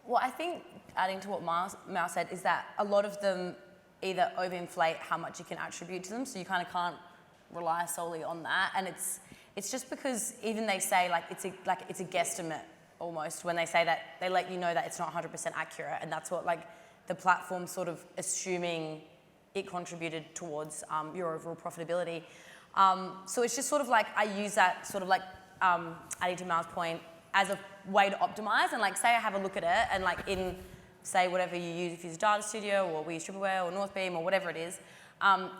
Speaker 3: Well, I think adding to what Mal said is that a lot of them either overinflate how much you can attribute to them, so you kind of can't rely solely on that. And it's just because even they say it's a guesstimate almost when they say that they let you know that it's not 100% accurate, and that's what the platform sort of assuming it contributed towards your overall profitability. So it's just sort of I use that sort of adding to Mal's point as a way to optimize and say I have a look at it and in say whatever you use, if you use Data Studio or we use Tripleware or Northbeam or whatever it is,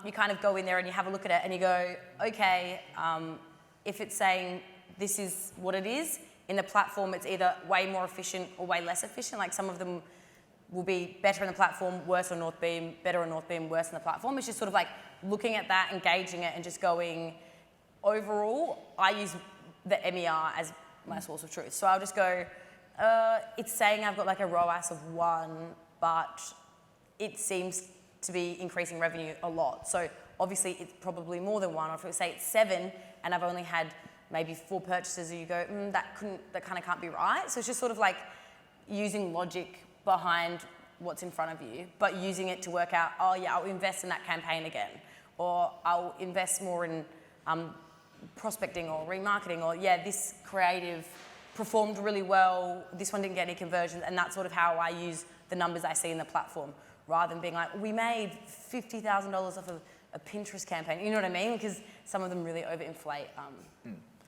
Speaker 3: you kind of go in there and you have a look at it and you go, okay, if it's saying this is what it is, in the platform it's either way more efficient or way less efficient. Some of them will be better in the platform, worse on Northbeam, better on Northbeam, worse in the platform. It's just sort of looking at that, engaging it and just going, overall, I use the MER as my source of truth. So I'll just go, it's saying I've got a ROAS of 1, but it seems to be increasing revenue a lot. So obviously it's probably more than 1, or if we say it's 7 and I've only had maybe 4 purchases, you go, that kind of can't be right. So it's just sort of using logic behind what's in front of you, but using it to work out, oh yeah, I'll invest in that campaign again, or I'll invest more in prospecting or remarketing, or yeah, this creative performed really well, this one didn't get any conversions, and that's sort of how I use the numbers I see in the platform, rather than being we made $50,000 off of a Pinterest campaign, you know what I mean? Because some of them really overinflate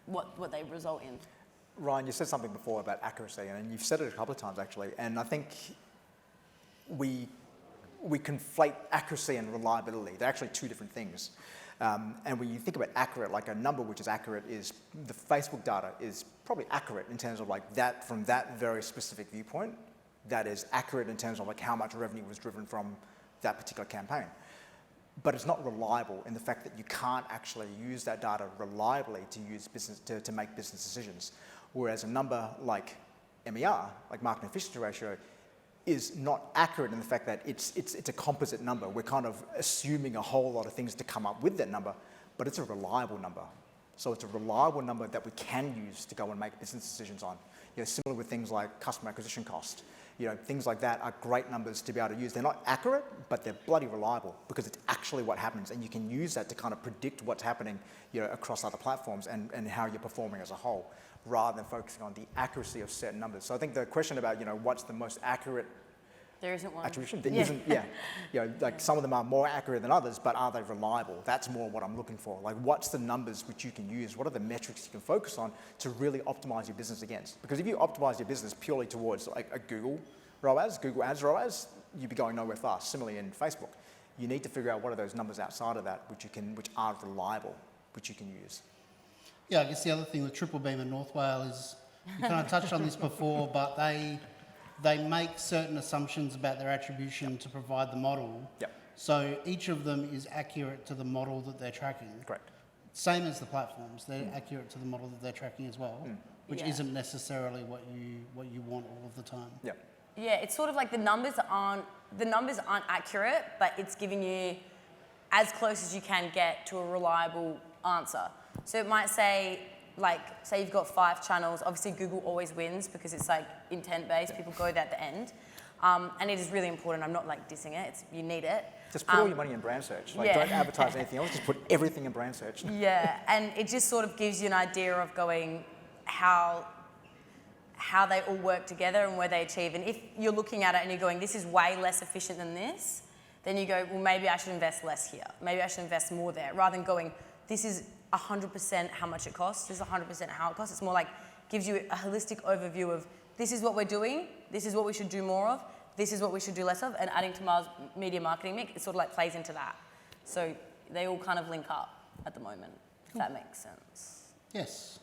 Speaker 3: what they result in.
Speaker 2: Ryan, you said something before about accuracy, and you've said it a couple of times actually, and I think we conflate accuracy and reliability. They're actually two different things. And when you think about accurate, a number which is accurate is the Facebook data is probably accurate in terms of that from that very specific viewpoint. That is accurate in terms of how much revenue was driven from that particular campaign. But it's not reliable in the fact that you can't actually use that data reliably to make business decisions. Whereas a number like MER, like marketing efficiency ratio, is not accurate in the fact that it's a composite number. We're kind of assuming a whole lot of things to come up with that number, but it's a reliable number. So it's a reliable number that we can use to go and make business decisions on. Similar with things like customer acquisition cost. Things like that are great numbers to be able to use. They're not accurate, but they're bloody reliable because it's actually what happens, and you can use that to kind of predict what's happening, across other platforms and how you're performing as a whole, rather than focusing on the accuracy of certain numbers. So I think the question about, what's the most accurate
Speaker 3: There isn't one.
Speaker 2: attribution, there isn't, some of them are more accurate than others, but are they reliable? That's more what I'm looking for. What's the numbers which you can use? What are the metrics you can focus on to really optimize your business against? Because if you optimize your business purely towards a Google ROAS, Google Ads ROAS, you'd be going nowhere fast. Similarly in Facebook, you need to figure out what are those numbers outside of that which are reliable, which you can use.
Speaker 1: Yeah, I guess the other thing with Triple Beam and North Whale is, you kind of touched on this before, but they make certain assumptions about their attribution to provide the model.
Speaker 2: Yep.
Speaker 1: So each of them is accurate to the model that they're tracking.
Speaker 2: Correct.
Speaker 1: Same as the platforms, they're accurate to the model that they're tracking as well, which
Speaker 3: Yeah.
Speaker 1: isn't necessarily what you want all of the time.
Speaker 2: Yeah.
Speaker 3: Yeah, it's sort of like the numbers aren't accurate, but it's giving you as close as you can get to a reliable answer. So it might say, like, say you've got 5 channels. Obviously, Google always wins because it's like intent-based. People go there at the end, and it is really important. I'm not like dissing it. You need it.
Speaker 2: Just put all your money in brand search. Like,
Speaker 3: yeah.
Speaker 2: don't advertise anything else. Just put everything in brand search.
Speaker 3: Yeah, and it just sort of gives you an idea of going how they all work together and where they achieve. And if you're looking at it and you're going, this is way less efficient than this, then you go, well, maybe I should invest less here. Maybe I should invest more there, rather than going, this is 100% how much it costs. This is 100% how it costs. It's more like gives you a holistic overview of this is what we're doing. This is what we should do more of. This is what we should do less of. And adding to Miles' media marketing mix, it sort of like plays into that. So they all kind of link up at the moment, if that makes sense.
Speaker 1: Yes.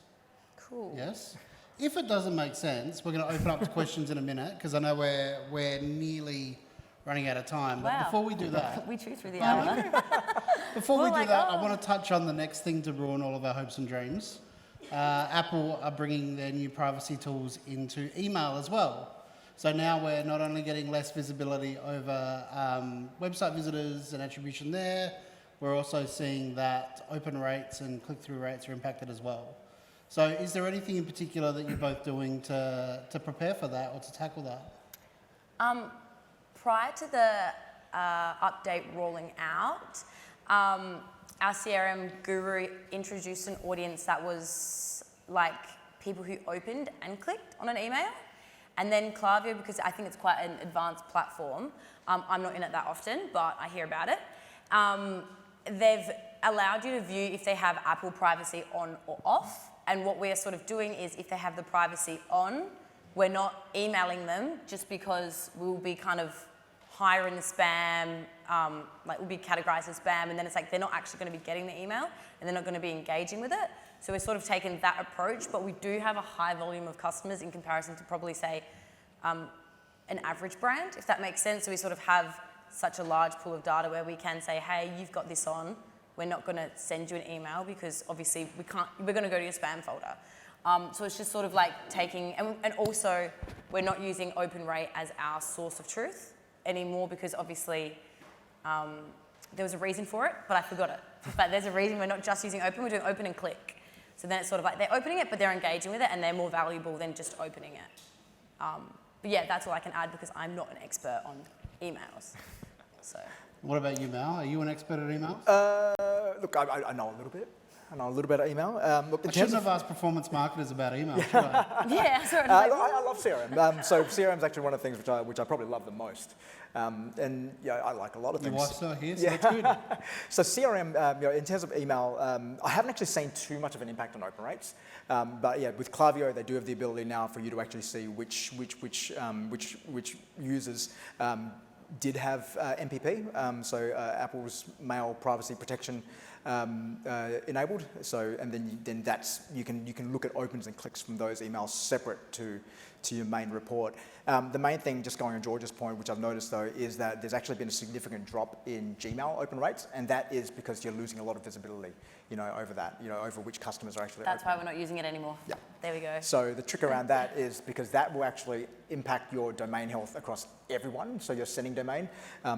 Speaker 3: Cool.
Speaker 1: Yes. If it doesn't make sense, we're going to open up to questions in a minute because I know we're nearly running out of time. But
Speaker 3: Wow.
Speaker 1: before we do that,
Speaker 3: We chew through the hour.
Speaker 1: before we
Speaker 3: We're
Speaker 1: do
Speaker 3: like,
Speaker 1: that,
Speaker 3: oh.
Speaker 1: I want to touch on the next thing to ruin all of our hopes and dreams. Apple are bringing their new privacy tools into email as well. So now we're not only getting less visibility over website visitors and attribution there, we're also seeing that open rates and click-through rates are impacted as well. So is there anything in particular that you're both doing to prepare for that or to tackle that?
Speaker 3: Prior to the update rolling out, our CRM guru introduced an audience that was like people who opened and clicked on an email. And then Klaviyo, because I think it's quite an advanced platform, I'm not in it that often, but I hear about it. They've allowed you to view if they have Apple privacy on or off. And what we're sort of doing is if they have the privacy on, we're not emailing them just because we'll be kind of higher in the spam, like we'll be categorized as spam, and then it's like they're not actually going to be getting the email and they're not going to be engaging with it. So we're sort of taken that approach, but we do have a high volume of customers in comparison to probably say an average brand, if that makes sense. So we sort of have such a large pool of data where we can say, hey, you've got this on. We're not going to send you an email because obviously we're going to go to your spam folder. So it's just sort of like taking, and also we're not using open rate as our source of truth anymore because obviously there was a reason for it, but I forgot it. But there's a reason we're not just using open, we're doing open and click. So then it's sort of like they're opening it, but they're engaging with it and they're more valuable than just opening it. But yeah, that's all I can add because I'm not an expert on emails. So.
Speaker 1: What about you, Mal? Are you an expert at email?
Speaker 2: Look, I know a little bit. I know a little bit of email. Look, in
Speaker 1: I
Speaker 2: terms
Speaker 1: shouldn't
Speaker 2: of,
Speaker 1: have asked performance marketers about email, should I?
Speaker 3: Yeah, sorry.
Speaker 2: I love CRM. So CRM is actually one of the things which I probably love the most. And yeah, I like a lot of
Speaker 1: Your
Speaker 2: things.
Speaker 1: wife's not here, so that's good.
Speaker 2: So CRM, in terms of email, I haven't actually seen too much of an impact on open rates. But yeah, with Klaviyo, they do have the ability now for you to actually see which users did have MPP. So Apple's mail privacy protection enabled. So and then that's you can look at opens and clicks from those emails separate to your main report. The main thing, just going on George's point, which I've noticed though, is that there's actually been a significant drop in Gmail open rates, and that is because you're losing a lot of visibility, over that, over which customers are actually
Speaker 3: That's
Speaker 2: opening.
Speaker 3: why we're not using it anymore.
Speaker 2: Yeah.
Speaker 3: There we go.
Speaker 2: So the trick around that is because that will actually impact your domain health across everyone, so your sending domain.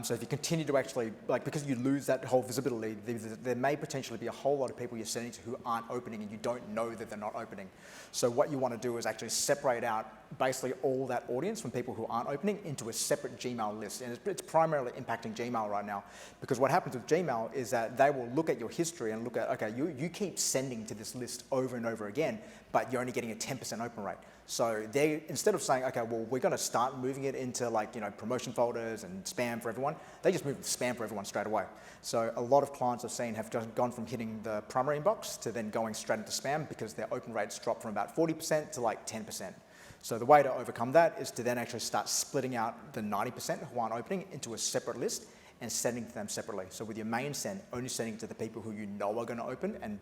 Speaker 2: So if you continue to actually, because you lose that whole visibility, there may potentially be a whole lot of people you're sending to who aren't opening and you don't know that they're not opening. So what you want to do is actually separate out basically all that audience from people who aren't opening into a separate Gmail list. And it's primarily impacting Gmail right now, because what happens with Gmail is that they will look at your history and look at, okay, you keep sending to this list over and over again, but you're only getting a 10% open rate. So they, instead of saying, okay, well, we're going to start moving it into promotion folders and spam for everyone, they just move spam for everyone straight away. So a lot of clients I've seen have just gone from hitting the primary inbox to then going straight into spam because their open rates drop from about 40% to 10%. So the way to overcome that is to then actually start splitting out the 90% who aren't opening into a separate list and sending to them separately. So with your main send, only sending to the people who you know are going to open and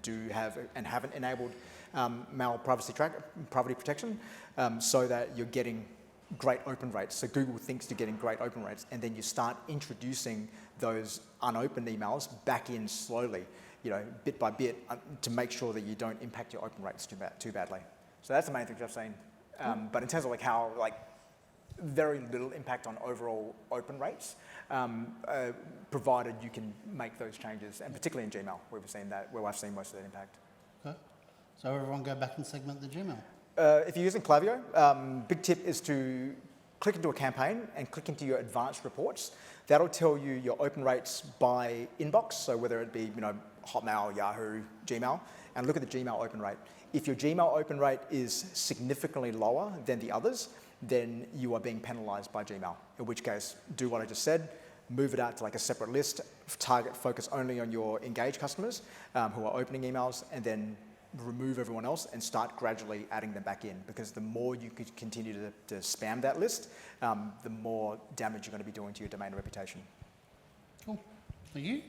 Speaker 2: haven't enabled mail privacy protection, so that you're getting great open rates. So Google thinks you're getting great open rates, and then you start introducing those unopened emails back in slowly, bit by bit, to make sure that you don't impact your open rates too badly. So that's the main thing I've seen. But in terms of how very little impact on overall open rates, provided you can make those changes, and particularly in Gmail, where I've seen most of that impact.
Speaker 1: Okay. So everyone go back and segment the Gmail.
Speaker 2: If you're using Klaviyo, big tip is to click into a campaign and click into your advanced reports. That'll tell you your open rates by inbox, so whether it be Hotmail, Yahoo, Gmail, and look at the Gmail open rate. If your Gmail open rate is significantly lower than the others, then you are being penalized by Gmail, in which case do what I just said, move it out to a separate list, focus only on your engaged customers who are opening emails, and then remove everyone else and start gradually adding them back in, because the more you could continue to spam that list, the more damage you're going to be doing to your domain reputation.
Speaker 1: Cool. Thank you.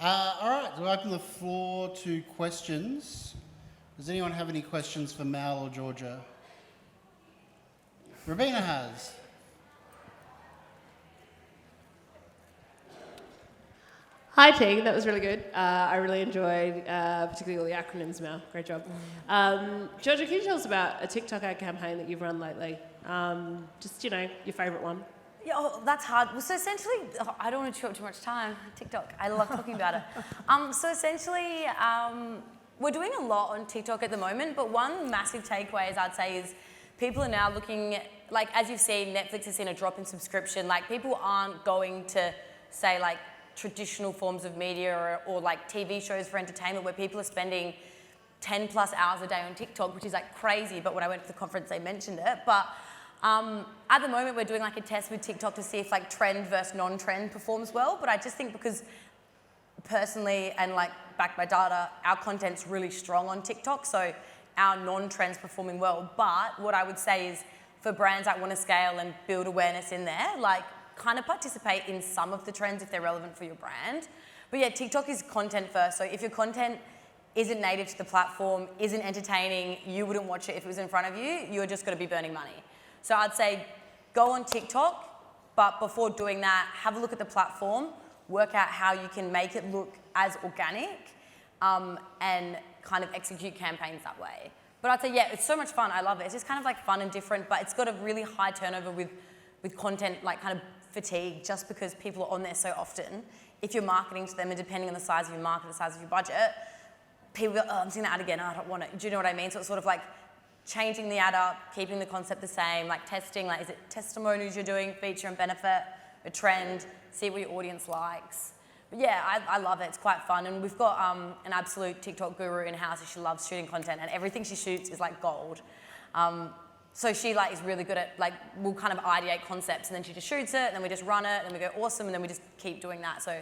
Speaker 1: All right, we'll open the floor to questions. Does anyone have any questions for Mal or Georgia? Rabina has.
Speaker 4: Hi team, that was really good. I really enjoyed particularly all the acronyms, Mel. Great job. Georgia, can you tell us about a TikTok ad campaign that you've run lately? Just, your favourite one.
Speaker 3: Yeah, that's hard. Well, so essentially, I don't want to chew up too much time. TikTok, I love talking about it. So essentially, we're doing a lot on TikTok at the moment, but one massive takeaway, as I'd say, is people are now looking, as you've seen, Netflix has seen a drop in subscription. People aren't going to say, traditional forms of media or TV shows for entertainment, where people are spending 10 plus hours a day on TikTok, which is crazy. But when I went to the conference, they mentioned it. But at the moment, we're doing a test with TikTok to see if trend versus non-trend performs well. But I just think because personally and backed by data, our content's really strong on TikTok, so our non-trend's performing well. But what I would say is for brands that want to scale and build awareness in there, kind of participate in some of the trends if they're relevant for your brand. But yeah, TikTok is content first. So if your content isn't native to the platform, isn't entertaining, you wouldn't watch it if it was in front of you, you're just going to be burning money. So I'd say go on TikTok, but before doing that, have a look at the platform, work out how you can make it look as organic, and kind of execute campaigns that way. But I'd say, yeah, it's so much fun. I love it. It's just kind of fun and different, but it's got a really high turnover with content, kind of fatigue, just because people are on there so often. If you're marketing to them, and depending on the size of your market, the size of your budget, people go, I'm seeing that ad again, I don't want it. Do you know what I mean? So it's sort of changing the ad up, keeping the concept the same, testing, is it testimonials you're doing, feature and benefit, a trend, see what your audience likes. But yeah, I love it. It's quite fun. And we've got an absolute TikTok guru in-house, and she loves shooting content, and everything she shoots is gold. So she is really good at we'll kind of ideate concepts, and then she just shoots it, and then we just run it, and we go awesome, and then we just keep doing that. So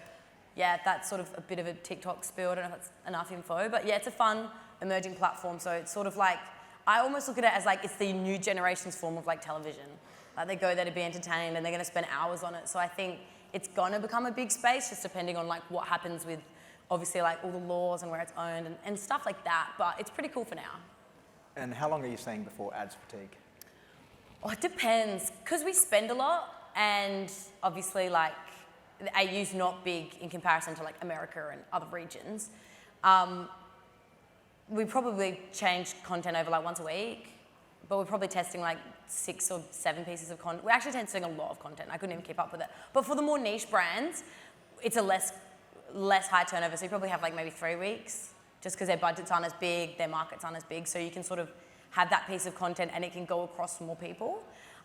Speaker 3: yeah, that's sort of a bit of a TikTok spiel. I don't know if that's enough info, but yeah, it's a fun emerging platform. So it's sort of I almost look at it as it's the new generation's form of television. They go there to be entertained, and they're going to spend hours on it. So I think it's going to become a big space, just depending on what happens with obviously all the laws and where it's owned and stuff like that. But it's pretty cool for now.
Speaker 2: And how long are you seeing before ads fatigue?
Speaker 3: Oh, it depends, because we spend a lot, and obviously the AU's not big in comparison to America and other regions. We probably change content over once a week, but we're probably testing 6 or 7 pieces of content. We're actually testing a lot of content. I couldn't even keep up with it. But for the more niche brands, it's a less high turnover, so you probably have maybe 3 weeks, just because their budgets aren't as big, their markets aren't as big, so you can sort of have that piece of content and it can go across more people.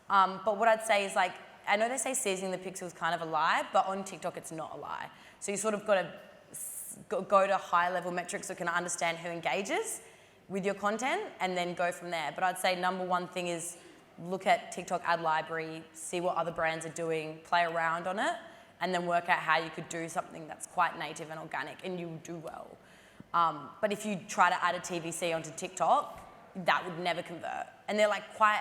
Speaker 3: But what I'd say is I know they say seasoning the pixel is kind of a lie, but on TikTok it's not a lie. So you sort of got to go to high level metrics so you can understand who engages with your content and then go from there. But I'd say number one thing is look at TikTok ad library, see what other brands are doing, play around on it, and then work out how you could do something that's quite native and organic, and you will do well. But if you try to add a TVC onto TikTok, that would never convert. And they're quite,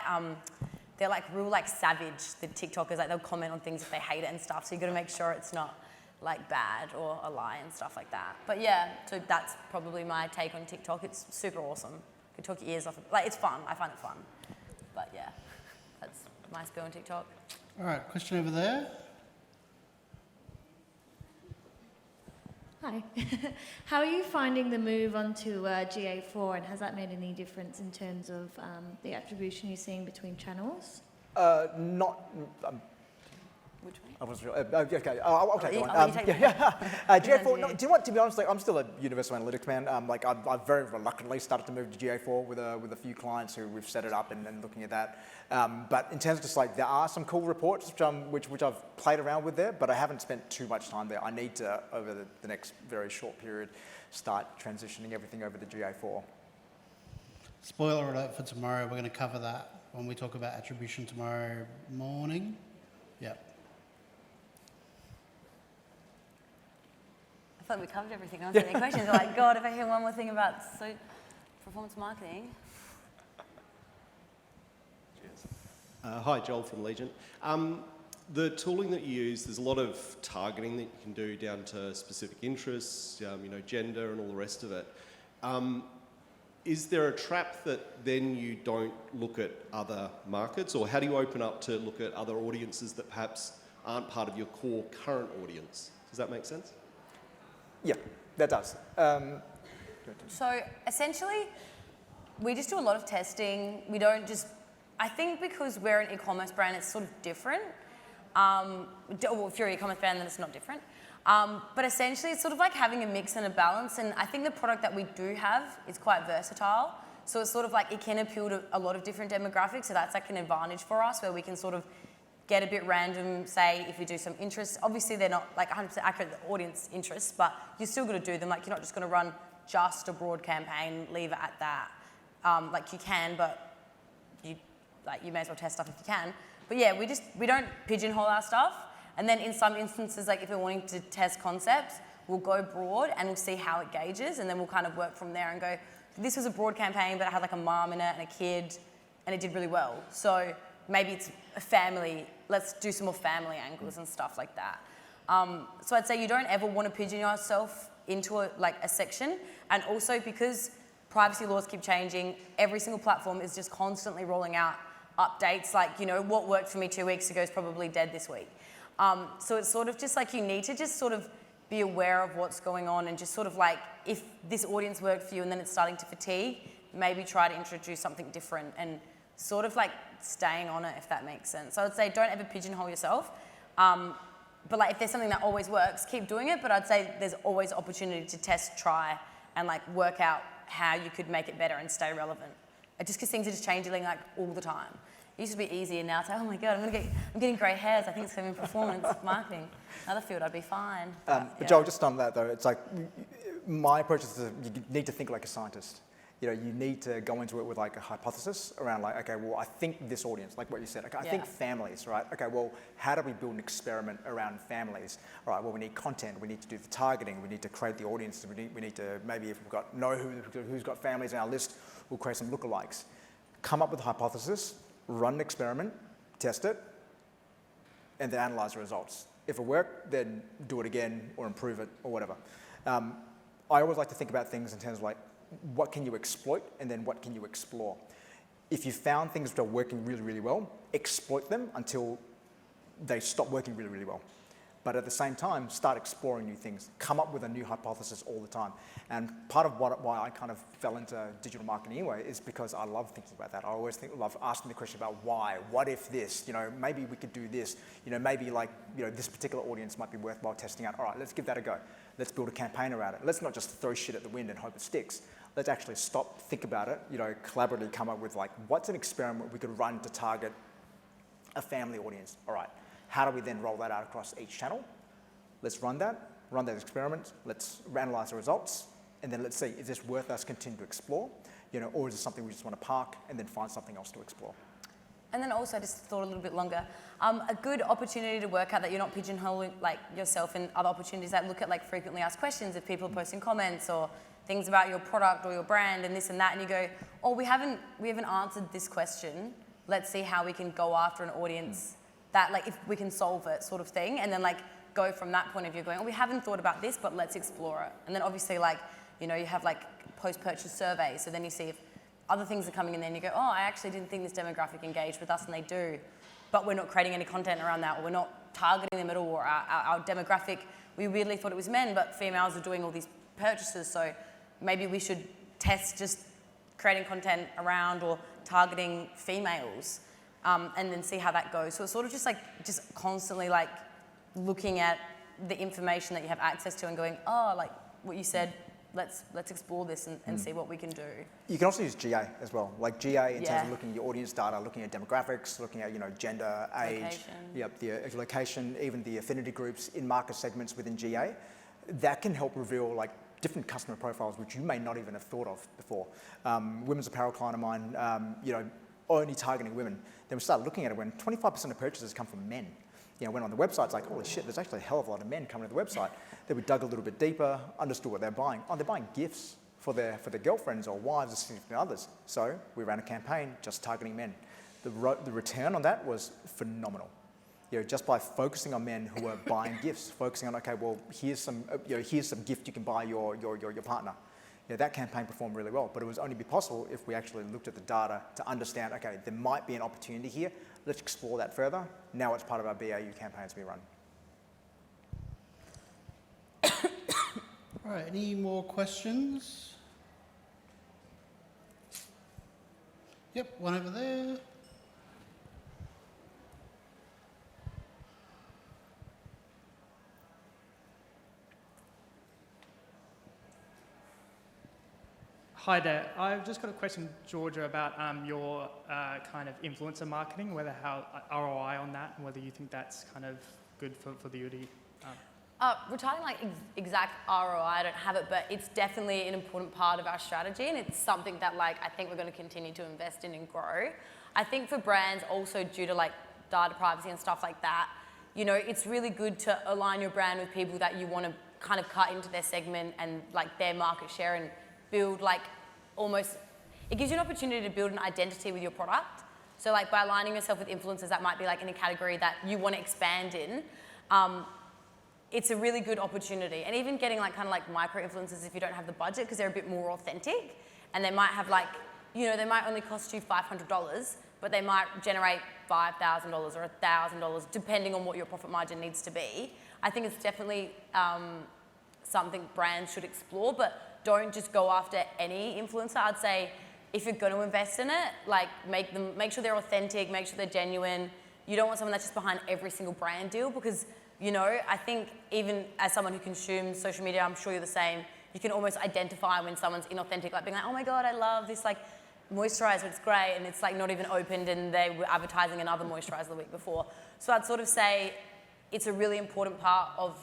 Speaker 3: they're real savage, the TikTokers, they'll comment on things if they hate it and stuff, so you got to make sure it's not bad or a lie and stuff like that. But yeah, so that's probably my take on TikTok. It's super awesome. You can talk your ears off. It's fun. I find it fun. But yeah, that's my spiel on TikTok.
Speaker 1: All right, question over there.
Speaker 5: Hi. How are you finding the move onto GA4, and has that made any difference in terms of the attribution you're seeing between channels?
Speaker 2: Not.
Speaker 3: Which one?
Speaker 2: I wasn't sure. Okay, I'll take that one.
Speaker 3: I'll let you take
Speaker 2: GA4. No, do you know what? To be honest, like I'm still a Universal Analytics man. Like I've very reluctantly started to move to GA4 with a few clients who we've set it up and looking at that. But in terms of just like there are some cool reports which I've played around with there, but I haven't spent too much time there. I need to over the next very short period start transitioning everything over to GA4.
Speaker 1: Spoiler alert for tomorrow. We're going to cover that when we talk about attribution tomorrow morning. Yep.
Speaker 3: I thought we covered everything. I don't see any questions. I'm like, God, if I hear one more thing about performance marketing.
Speaker 6: Hi, Joel from Legion. The tooling that you use, there's a lot of targeting that you can do down to specific interests, gender and all the rest of it. Is there a trap that then you don't look at other markets, or how do you open up to look at other audiences that perhaps aren't part of your core current audience? Does that make sense?
Speaker 2: Yeah, that does.
Speaker 3: So essentially, we just do a lot of testing. We don't just, I think because we're an e-commerce brand, it's sort of different. Well, if you're an e-commerce brand, then it's not different. But essentially, it's sort of like having a mix and a balance. And I think the product that we do have is quite versatile. So it's sort of like it can appeal to a lot of different demographics. So that's like an advantage for us where we can sort of get a bit random, say, if we do some interests. Obviously, they're not like 100% accurate, the audience interests, but you're still going to do them. Like, you're not just going to run just a broad campaign, leave it at that. Like, you can, but you may as well test stuff if you can. But yeah, we don't pigeonhole our stuff. And then in some instances, like if we're wanting to test concepts, we'll go broad and we'll see how it gauges, and then we'll kind of work from there and go, this was a broad campaign, but it had like a mom in it and a kid, and it did really well. So maybe it's a family, let's do some more family angles and stuff like that. So I'd say you don't ever want to pigeonhole yourself into a section. And also because privacy laws keep changing, every single platform is just constantly rolling out updates. Like, what worked for me 2 weeks ago is probably dead this week. So it's sort of just like you need to just sort of be aware of what's going on and just sort of like, if this audience worked for you and then it's starting to fatigue, maybe try to introduce something different and sort of like staying on it, if that makes sense. So I'd say don't ever pigeonhole yourself. But like if there's something that always works, keep doing it. But I'd say there's always opportunity to test, try, and like work out how you could make it better and stay relevant. Just because things are just changing like all the time. It used to be easy, and now it's like, oh my God, I'm getting grey hairs. I think it's going to be performance marketing. Another field, I'd be fine.
Speaker 2: But Joel, just on that though, it's like my approach is you need to think like a scientist. You need to go into it with like a hypothesis around like, okay, well, I think this audience, like what you said, okay, I think families, right? Okay, well, how do we build an experiment around families? All right, well, we need content, we need to do the targeting, we need to create the audiences, we need to, maybe if we've know who's got families on our list, we'll create some lookalikes. Come up with a hypothesis, run an experiment, test it, and then analyze the results. If it worked, then do it again or improve it or whatever. I always like to think about things in terms of like, what can you exploit and then what can you explore? If you found things that are working really, really well, exploit them until they stop working really, really well. But at the same time, start exploring new things. Come up with a new hypothesis all the time. And part of why I kind of fell into digital marketing anyway is because I love thinking about that. I always love asking the question about why. What if this? Maybe we could do this. Maybe this particular audience might be worthwhile testing out. All right, let's give that a go. Let's build a campaign around it. Let's not just throw shit at the wind and hope it sticks. Let's actually stop, think about it, collaboratively come up with like, what's an experiment we could run to target a family audience? All right, how do we then roll that out across each channel? Let's run that experiment, let's analyze the results, and then let's see, is this worth us continuing to explore? Or is it something we just want to park and then find something else to explore?
Speaker 3: And then also, just thought a little bit longer, a good opportunity to work out that you're not pigeonholing like yourself in other opportunities that look at like frequently asked questions if people are posting comments or things about your product or your brand and this and that, and you go, oh, we haven't answered this question. Let's see how we can go after an audience that like if we can solve it sort of thing, and then like go from that point of view going, oh, we haven't thought about this, but let's explore it. And then obviously like, you have like post-purchase surveys, so then you see if other things are coming in there and you go, oh, I actually didn't think this demographic engaged with us, and they do. but we're not creating any content around that, or we're not targeting them at all, or our demographic, we weirdly thought it was men, but females are doing all these purchases, so maybe we should test just creating content around or targeting females, and then see how that goes. So it's sort of just constantly like looking at the information that you have access to and going, oh, like what you said, let's explore this and see what we can do.
Speaker 2: You can also use GA as well, like GA in terms
Speaker 3: Yeah.
Speaker 2: of looking at your audience data, looking at demographics, looking at gender, age,
Speaker 3: Location.
Speaker 2: the location, even the affinity groups in market segments within GA. That can help reveal like different customer profiles which you may not even have thought of before. Women's apparel client of mine, only targeting women. Then we started looking at it when 25% of purchases come from men. Went on the website, it's like, holy shit, there's actually a hell of a lot of men coming to the website. Then we dug a little bit deeper, understood what they're buying. Oh, they're buying gifts for their girlfriends or wives or significant others. So we ran a campaign just targeting men. The return on that was phenomenal. Just by focusing on men who are buying gifts, focusing on, okay, well, here's some gift you can buy your partner. That campaign performed really well, but it was only be possible if we actually looked at the data to understand, okay, there might be an opportunity here. Let's explore that further. Now it's part of our BAU campaigns we run.
Speaker 1: All right, any more questions? Yep, one over there.
Speaker 7: Hi there. I've just got a question, Georgia, about your kind of influencer marketing, how ROI on that, and whether you think that's kind of good for the UD.
Speaker 3: Regarding like exact ROI, I don't have it, but it's definitely an important part of our strategy, and it's something that like I think we're going to continue to invest in and grow. I think for brands also due to like data privacy and stuff like that, it's really good to align your brand with people that you want to kind of cut into their segment and like their market share and build like it gives you an opportunity to build an identity with your product. So like by aligning yourself with influencers that might be like in a category that you want to expand in, it's a really good opportunity. And even getting like kind of like micro influencers if you don't have the budget, because they're a bit more authentic and they might have like, they might only cost you $500, but they might generate $5,000 or $1,000 depending on what your profit margin needs to be. I think it's definitely something brands should explore, but don't just go after any influencer. I'd say if you're going to invest in it, like make sure they're authentic, make sure they're genuine. You don't want someone that's just behind every single brand deal because, I think even as someone who consumes social media, I'm sure you're the same, you can almost identify when someone's inauthentic, like being like, oh my God, I love this like moisturizer, it's great, and it's like not even opened and they were advertising another moisturizer the week before. So I'd sort of say it's a really important part of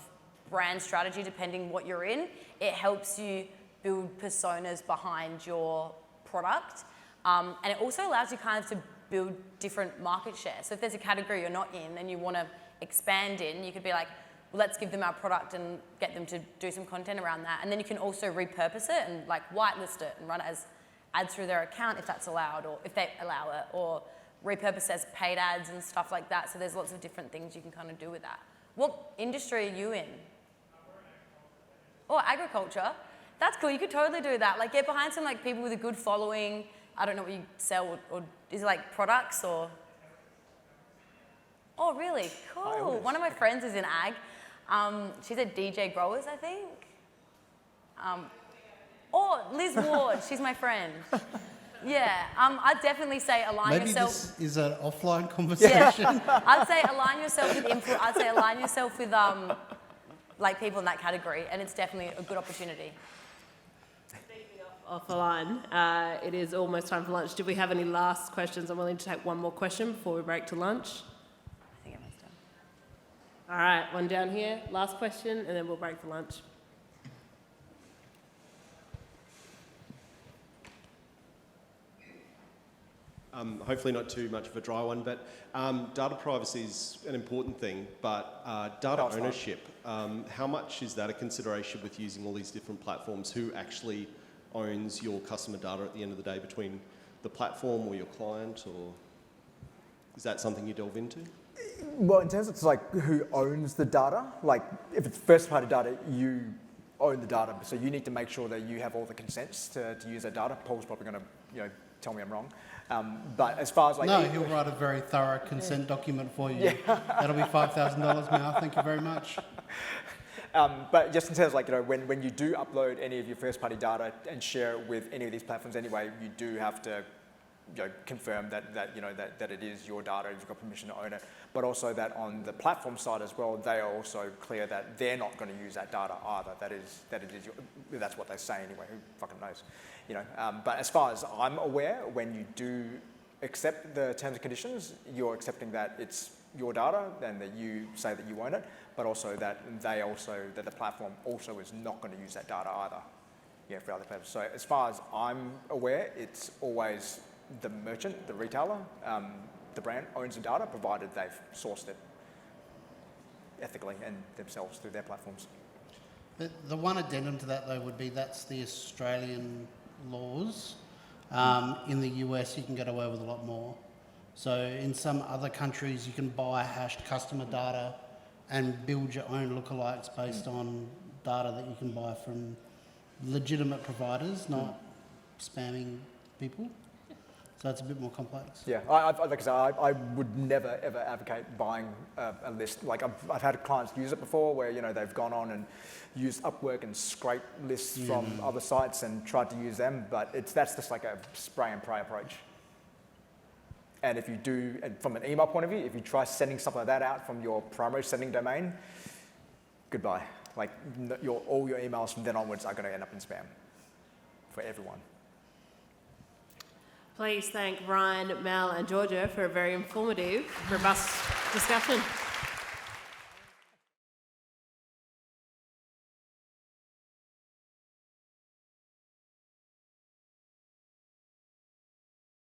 Speaker 3: brand strategy depending what you're in. It helps you build personas behind your product. And it also allows you kind of to build different market share. So if there's a category you're not in and you want to expand in, you could be like, well, let's give them our product and get them to do some content around that. And then you can also repurpose it and like whitelist it and run it as ads through their account if that's allowed, or if they allow it, or repurpose as paid ads and stuff like that. So there's lots of different things you can kind of do with that. What industry are you in? Oh, agriculture. That's cool, you could totally do that. Like get behind some like people with a good following. I don't know what you sell, or is it like products or? Oh, really? Cool. One of my friends is in ag. She's at DJ Growers, I think. Liz Ward, she's my friend. Yeah, I'd definitely say align
Speaker 1: Maybe
Speaker 3: yourself.
Speaker 1: this is an offline conversation.
Speaker 3: Yeah. I'd say align yourself with I'd say align yourself with like people in that category, and it's definitely a good opportunity.
Speaker 4: Off the line, it is almost time for lunch. Do we have any last questions? I'm willing to take one more question before we break to lunch.
Speaker 3: I think everyone's done.
Speaker 4: All right, one down here. Last question, and then we'll break for lunch.
Speaker 6: Hopefully not too much of a dry one, but data privacy is an important thing, but data ownership, how much is that a consideration with using all these different platforms? Who actually owns your customer data at the end of the day, between the platform or your client, or is that something you delve into?
Speaker 2: Well, in terms of like who owns the data, like if it's first-party data, you own the data, so you need to make sure that you have all the consents to use that data. Paul's probably going to tell me I'm wrong. But as far as like...
Speaker 1: No, he'll write a very thorough consent document for you. That'll be $5,000 now. Thank you very much.
Speaker 2: But just in terms of like, when you do upload any of your first-party data and share it with any of these platforms anyway, you do have to confirm that it is your data, you've got permission to own it, but also that on the platform side as well, they are also clear that they're not going to use that data either. That's what they say anyway. Who fucking knows, But as far as I'm aware, when you do accept the terms and conditions, you're accepting that it's your data and that you say that you own it, but also that the platform also is not going to use that data either, for other purposes. So as far as I'm aware, it's always the merchant, the retailer, the brand owns the data, provided they've sourced it ethically and themselves through their platforms.
Speaker 1: The one addendum to that, though, would be that's the Australian laws. In the US, you can get away with a lot more. So in some other countries, you can buy hashed customer data and build your own lookalikes based on data that you can buy from legitimate providers, not spamming people. So it's a bit more complex.
Speaker 2: Yeah, like I said, I would never ever advocate buying a list. Like I've had clients use it before, where they've gone on and used Upwork and scraped lists from other sites and tried to use them, but that's just like a spray and pray approach. And if you do, and from an email point of view, if you try sending something like that out from your primary sending domain, goodbye. Like all your emails from then onwards are going to end up in spam for everyone.
Speaker 4: Please thank Ryan, Mel and Georgia for a very informative, robust discussion.